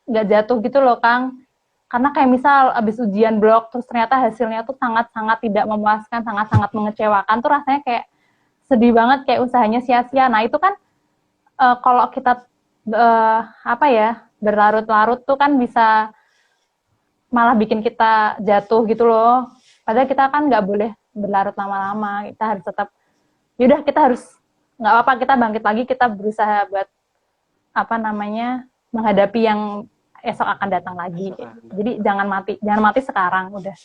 nggak jatuh gitu loh, Kang. Karena kayak misal abis ujian blok terus ternyata hasilnya tuh sangat-sangat tidak memuaskan, sangat-sangat mengecewakan, tuh rasanya kayak sedih banget, kayak usahanya sia-sia. Nah itu kan kalau kita berlarut-larut tuh kan bisa malah bikin kita jatuh gitu loh. Padahal kita kan nggak boleh berlarut lama-lama. Kita harus tetap, yaudah kita harus nggak apa-apa, kita bangkit lagi, kita berusaha buat apa namanya menghadapi yang esok akan datang lagi. Jadi jangan mati sekarang udah.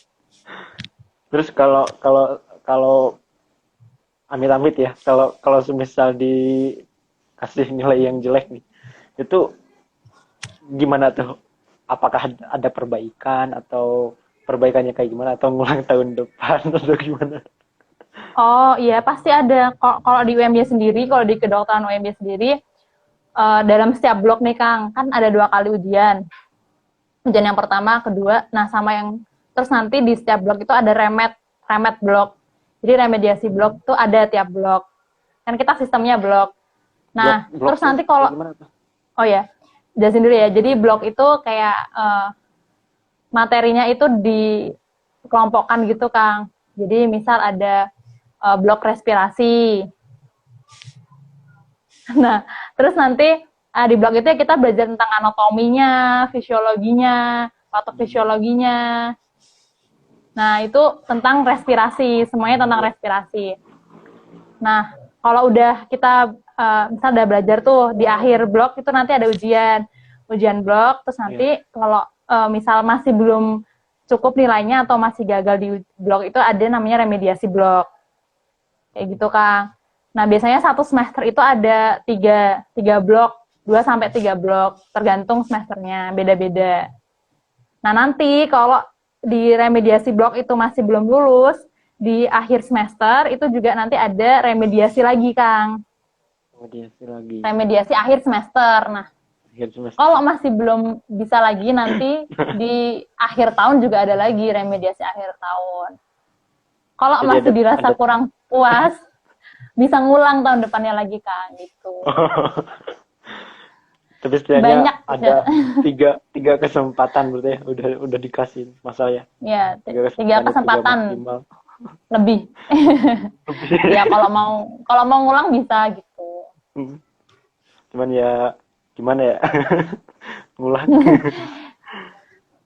Terus kalau amit-amit ya, kalau semisal dikasih nilai yang jelek nih, itu gimana tuh? Apakah ada perbaikan atau perbaikannya kayak gimana atau ngulang tahun depan atau gimana? Oh iya, pasti ada. Kalau di UMY sendiri, kalau di kedokteran UMY sendiri, dalam setiap blok nih Kang, kan ada 2 kali ujian. Ujian yang pertama, kedua, nah sama yang terus nanti di setiap blok itu ada remed blok. Jadi remediasi blok tuh ada tiap blok. Kan kita sistemnya blok. Nah, blok terus nanti kalau oh ya, jelasin dulu ya. Jadi blok itu kayak materinya itu dikelompokkan gitu, Kang. Jadi misal ada blok respirasi. Nah, terus nanti di blok itu ya kita belajar tentang anatominya, fisiologinya, patofisiologinya. Nah, itu tentang respirasi, semuanya tentang respirasi. Nah, kalau udah kita misal udah belajar tuh di akhir blok itu nanti ada ujian blok, terus nanti kalau misal masih belum cukup nilainya atau masih gagal di blok itu ada namanya remediasi blok. Kayak gitu, Kang. Nah, biasanya 1 semester itu ada 3 blok, 2-3 blok, tergantung semesternya, beda-beda. Nah, nanti kalau di remediasi blok itu masih belum lulus, di akhir semester itu juga nanti ada remediasi lagi, Kang. Remediasi akhir semester. Nah, kalau masih belum bisa lagi, nanti di akhir tahun juga ada lagi remediasi akhir tahun. Kalau masih dirasa kurang puas, bisa ngulang tahun depannya lagi, Kang, gitu. Tapi setidaknya ada tiga kesempatan berarti ya, udah dikasih masalah ya. Ya, 3 kesempatan lebih. Ya kalau mau ngulang bisa gitu. Cuman ya gimana ya ngulang.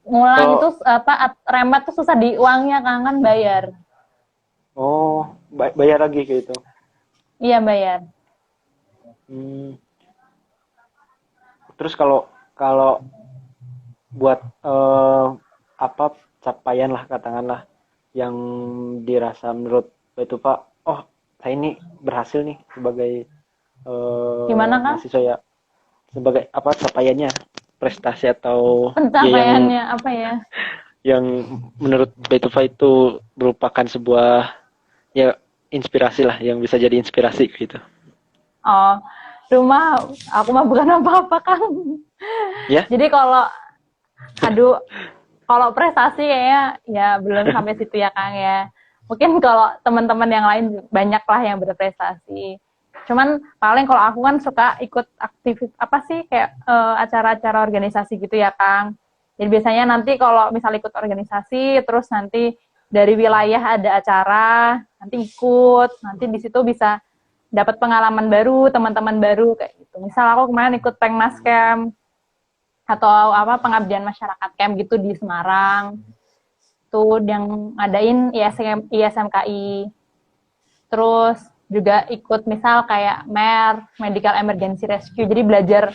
Ngulang itu remed tuh susah di uangnya, kan bayar. Oh, bayar lagi kayak itu. Iya, bayar. Terus kalau buat capaian lah katakanlah yang dirasa menurut itu Pak, oh saya ini berhasil nih sebagai mahasiswa ya, sebagai capaiannya, prestasi atau pencapaiannya apa ya? Yang menurut Betufa itu merupakan sebuah ya inspirasi lah, yang bisa jadi inspirasi gitu. Oh, aku mah bukan apa-apa, Kang. Ya? Jadi kalau prestasi kayaknya ya belum sampai situ ya, Kang ya. Mungkin kalau teman-teman yang lain banyak lah yang berprestasi. Cuman paling kalau aku kan suka ikut aktivitas kayak acara-acara organisasi gitu ya, Kang. Jadi biasanya nanti kalau misal ikut organisasi, terus nanti dari wilayah ada acara, nanti ikut, nanti di situ bisa dapat pengalaman baru, teman-teman baru kayak gitu. Misal aku kemarin ikut Pengmas Camp atau pengabdian masyarakat camp gitu di Semarang. Tuh yang ngadain ISMKI. Terus juga ikut misal kayak MER, Medical Emergency Rescue. Jadi belajar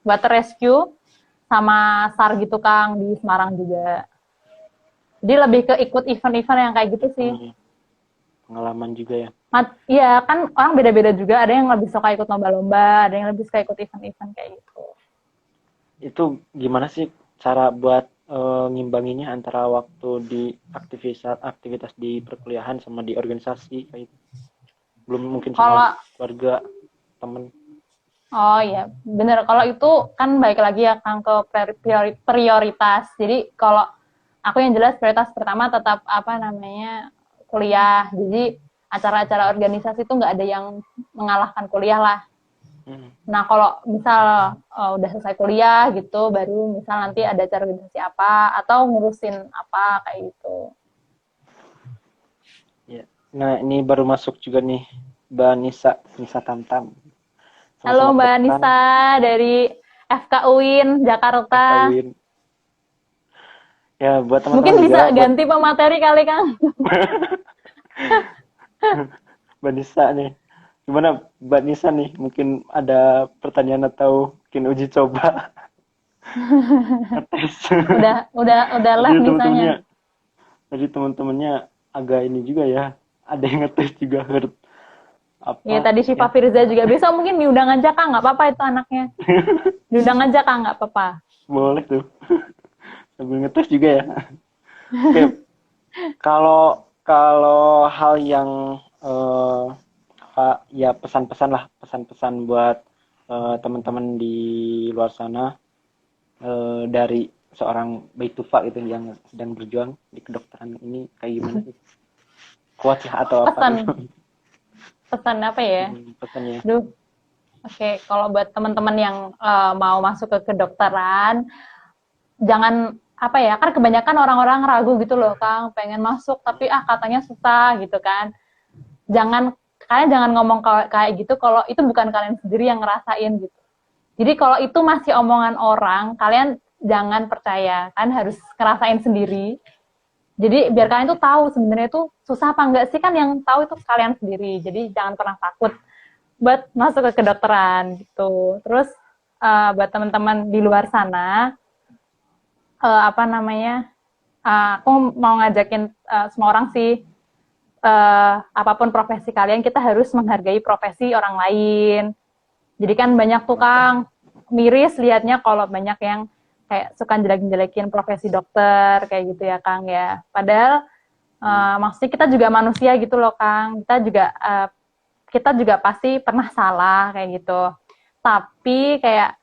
water rescue sama SAR gitu, Kang, di Semarang juga. Jadi lebih ke ikut event-event yang kayak gitu sih. Pengalaman juga ya. Iya, kan orang beda-beda juga. Ada yang lebih suka ikut lomba-lomba, ada yang lebih suka ikut event-event kayak gitu. Itu gimana sih cara buat ngimbanginya antara waktu di aktivitas di perkuliahan sama di organisasi kayak gitu? Belum mungkin sama keluarga, teman. Oh iya, bener. Kalau itu kan balik lagi ya, Kang, ke prioritas. Jadi kalau aku yang jelas prioritas pertama tetap kuliah. Jadi acara-acara organisasi itu nggak ada yang mengalahkan kuliah lah. Nah kalau misal udah selesai kuliah gitu, baru misal nanti ada acara organisasi apa atau ngurusin apa kayak gitu. Ya. Nah ini baru masuk juga nih Mbak Nisa Tamtam. Halo Mbak Nisa dari FK UIN Jakarta. FK UIN. Ya buat teman-teman mungkin bisa ganti pemateri kali, Kang. Mbak Nisa nih. Gimana Mbak Nisa nih? Mungkin ada pertanyaan atau mungkin uji coba ngetes. Udah Jadi live misalnya. teman-temannya, jadi teman-temannya agak ini juga ya. Ada yang ngetes juga herd Ya apa tadi Syifa ya? Firza juga besok mungkin diundang aja Kak, nggak apa-apa itu anaknya. Diundang aja Kak, nggak apa-apa. Boleh tuh. Sambil ngetes juga ya. Oke, kalau kalau hal yang ya pesan-pesan lah, pesan-pesan buat teman-teman di luar sana dari seorang Baitufa gitu yang sedang berjuang di kedokteran ini kayak gimana sih? Kuat lah atau apa Pesan, gitu. pesan apa ya? Pesannya. Duh, oke, kalau buat teman-teman yang mau masuk ke kedokteran, jangan apa ya, kan kebanyakan orang-orang ragu gitu loh, Kang, pengen masuk tapi katanya susah gitu kan. Kalian jangan ngomong kayak gitu kalau itu bukan kalian sendiri yang ngerasain gitu. Jadi kalau itu masih omongan orang, kalian jangan percaya, kan harus ngerasain sendiri. Jadi biar kalian tuh tahu sebenarnya tuh susah apa enggak sih, kan yang tahu itu kalian sendiri. Jadi jangan pernah takut buat masuk ke kedokteran gitu. Terus buat teman-teman di luar sana, apa namanya? Aku mau ngajakin semua orang sih, apapun profesi kalian, kita harus menghargai profesi orang lain. Jadi kan banyak tuh Kang miris liatnya kalau banyak yang kayak suka jelek-jelekin profesi dokter kayak gitu ya Kang ya. Padahal maksudnya kita juga manusia gitu loh Kang. Kita juga pasti pernah salah kayak gitu. Tapi kayak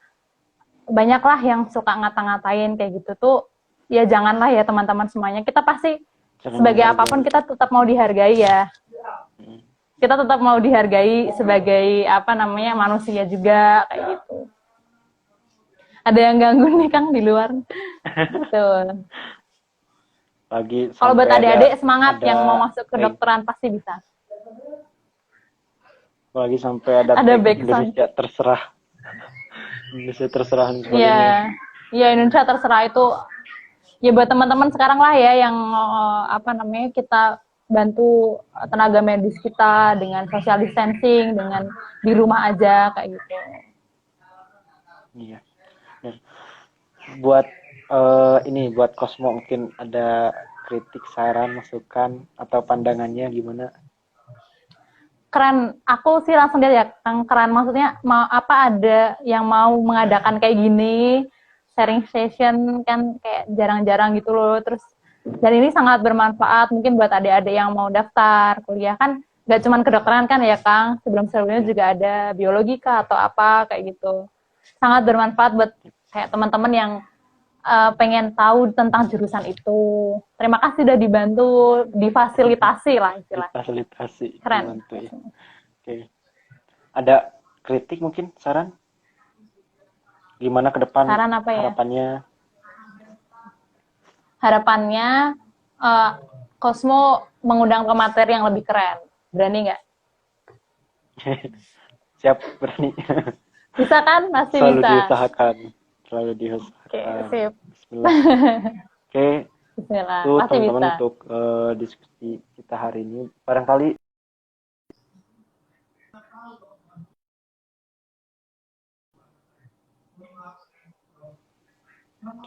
banyaklah yang suka ngata-ngatain kayak gitu tuh, ya janganlah ya teman-teman semuanya. Kita pasti Jangan sebagai apapun menghargai. kita tetap mau dihargai ya. Kita tetap mau dihargai sebagai apa namanya manusia juga kayak gitu. Ada yang ganggu nih Kang di luar. Betul. Lagi Kalau buat sampai adik-adik semangat yang mau masuk ke kayak kedokteran pasti bisa. lagi sampai ada Ada tag backsound. Indonesia terserah. Indonesia terserah dan sebagainya. Iya. Iya Indonesia terserah itu ya buat teman-teman sekarang lah ya yang apa namanya kita bantu tenaga medis kita dengan social distancing, dengan di rumah aja kayak gitu. Iya. Dan buat ini buat Cosmo mungkin ada kritik, saran, masukan atau pandangannya gimana? Keren, aku sih langsung lihat ya Kang, keren, maksudnya mau apa ada yang mau mengadakan kayak gini, sharing session kan kayak jarang-jarang gitu loh. Terus dan ini sangat bermanfaat mungkin buat adik-adik yang mau daftar kuliah, kan nggak cuma kedokteran kan ya Kang, sebelumnya Ya. juga ada biologi kah atau apa kayak gitu. Sangat bermanfaat buat kayak teman-teman yang pengen tahu tentang jurusan itu. Terima kasih udah dibantu, difasilitasi lah istilahnya. Difasilitasi, Keren. dibantu ya. Oke. Ada kritik mungkin, saran? Gimana ke depan Saran apa ya? harapannya? Harapannya Cosmo mengundang ke materi yang lebih keren. Berani nggak? Siap, berani. Bisa kan? Pasti Selalu bisa. diusahakan. Selalu Oke, diusahakan. sip. Bismillah. Oke, Bismillah, itu pasti teman-teman bisa. untuk diskusi kita hari ini. Barangkali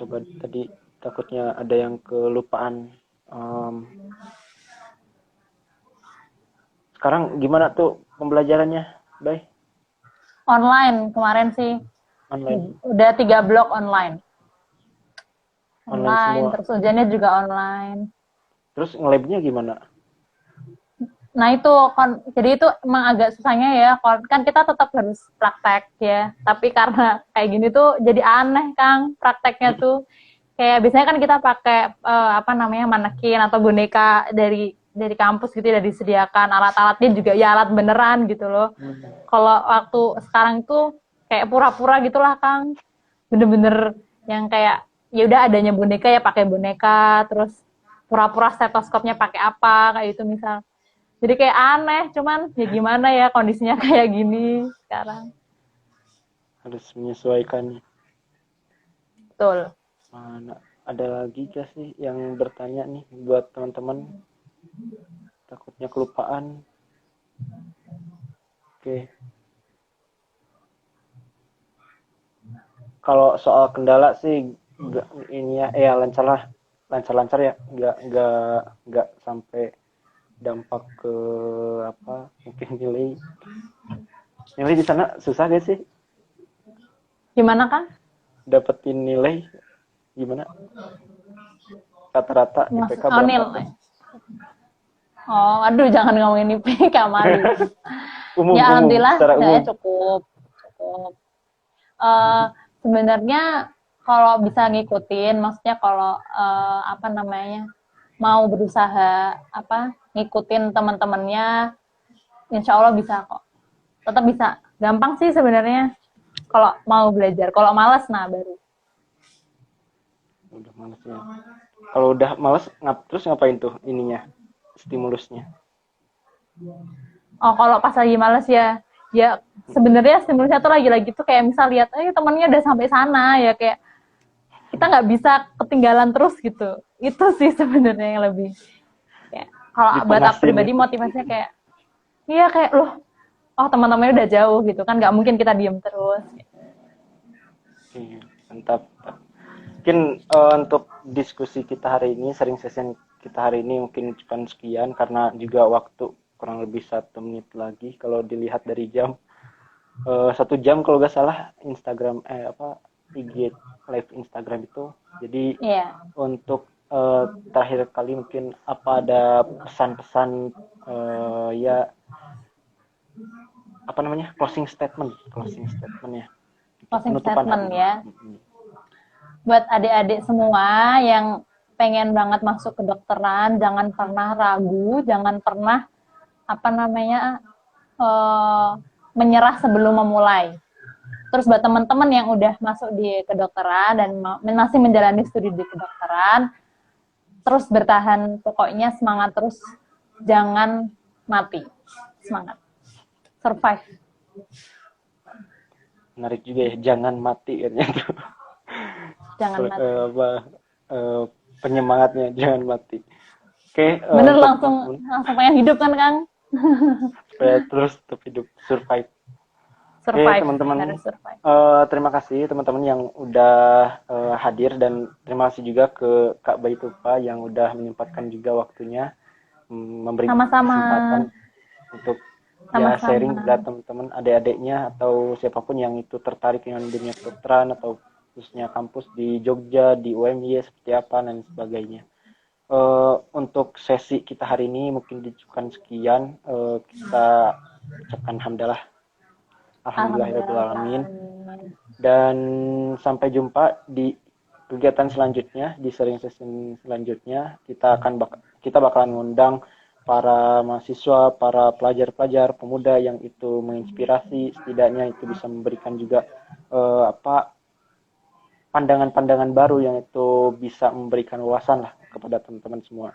coba tadi takutnya ada yang kelupaan. Sekarang gimana tuh pembelajarannya, Bay? Online kemarin sih. Online. Udah 3 blok online. Online semua. Terus ujiannya juga online. Terus nge-lab-nya gimana? Nah itu jadi itu emang agak susahnya ya, kan kita tetap harus praktek ya, tapi karena kayak gini tuh jadi aneh Kang prakteknya tuh. Kayak biasanya kan kita pakai apa namanya manekin atau boneka dari kampus gitu ya, disediakan alat-alatnya juga ya alat beneran gitu loh. Kalau waktu sekarang tuh kayak pura-pura gitulah Kang, bener-bener yang kayak ya udah adanya boneka ya pakai boneka, terus pura-pura stetoskopnya pakai apa kayak itu misal. Jadi kayak aneh, cuman ya gimana ya kondisinya kayak gini sekarang. Harus menyesuaikan. Betul. Mana ada lagi gak sih yang bertanya nih buat teman-teman? Takutnya kelupaan. Oke. Kalau soal kendala sih ini ya lancar lah, lancar-lancar ya, nggak sampai dampak ke apa mungkin nilai di sana susah gak sih Gimana kan? dapetin nilai gimana rata-rata IPK Oh, berapa tuh? nilai. Oh, aduh, jangan ngomongin IPK, malu. Ya, Umum alhamdulillah secara nilainya umum. cukup. Cukup. Eh, sebenarnya kalau bisa ngikutin, maksudnya kalau apa namanya, mau berusaha apa ngikutin teman-temannya, insya Allah bisa kok. Tetap bisa. Gampang sih sebenarnya kalau mau belajar. Kalau malas, nah baru. Udah malesnya. Kalau udah males terus ngapain tuh ininya stimulusnya? Oh, kalau pas lagi males ya, ya sebenarnya stimulusnya tuh lagi-lagi tuh kayak misal lihat, temannya udah sampai sana ya, kayak kita nggak bisa ketinggalan terus gitu. Itu sih sebenarnya yang lebih. Ya, kalau buat aku Dipenasin ya. pribadi motivasinya kayak, iya kayak loh, oh teman-temannya udah jauh gitu kan, nggak mungkin kita diem terus. Iya, mantap. Mungkin untuk diskusi kita hari ini, sharing session kita hari ini mungkin cuma sekian karena juga waktu kurang lebih 1 menit lagi kalau dilihat dari jam. 1 jam kalau nggak salah Instagram IG live Instagram itu. Jadi Iya, untuk terakhir kali mungkin apa ada pesan-pesan ya apa namanya closing statement ya untuk closing penutupan hari statement ini. ya. Buat adik-adik semua yang pengen banget masuk ke dokteran, jangan pernah ragu, jangan pernah apa namanya menyerah sebelum memulai. Terus buat teman-teman yang udah masuk di kedokteran dan masih menjalani studi di kedokteran, terus bertahan, pokoknya semangat terus, jangan mati, semangat, survive. Menarik juga ya, jangan mati katanya tuh. Jangan mati. Penyemangatnya jangan mati. Oke, Bener, untuk langsung teman-teman langsung pengen hidup kan, Kang? supaya terus tetap hidup survive. Oke, Survive, teman-teman, harus survive. terima kasih teman-teman yang udah hadir dan terima kasih juga ke Kak Baitufa yang udah menyempatkan juga waktunya memberi Sama-sama. kesempatan untuk ya Sama-sama. sharing kepada teman-teman adik-adiknya atau siapapun yang itu tertarik dengan dunia kedokteran atau khususnya kampus di Jogja, di UMY seperti apa dan sebagainya. Untuk sesi kita hari ini mungkin dicukupkan sekian. Kita ucapkan hamdalah, alhamdulillahirobbilalamin, Alhamdulillah. dan sampai jumpa di kegiatan selanjutnya, di sharing session selanjutnya. Kita bakalan ngundang para mahasiswa, para pelajar-pelajar, pemuda yang itu menginspirasi, setidaknya itu bisa memberikan juga pandangan-pandangan baru yang itu bisa memberikan wawasan lah kepada teman-teman semua.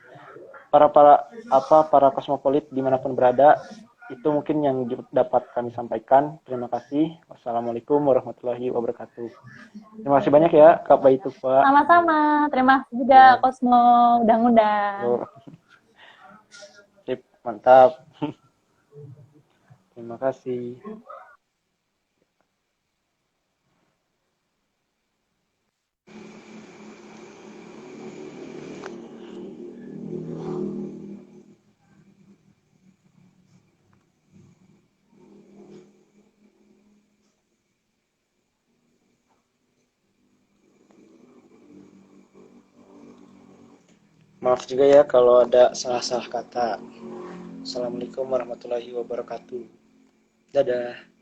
Para kosmopolit dimanapun berada, itu mungkin yang dapat kami sampaikan. Terima kasih. Wassalamualaikum warahmatullahi wabarakatuh. Terima kasih banyak ya Kak Baitu Pak. Sama-sama. Terima kasih juga Ya, Kosmo udah ngundang. sip, mantap. Terima kasih. Maaf juga ya kalau ada salah-salah kata. Assalamualaikum warahmatullahi wabarakatuh. Dadah.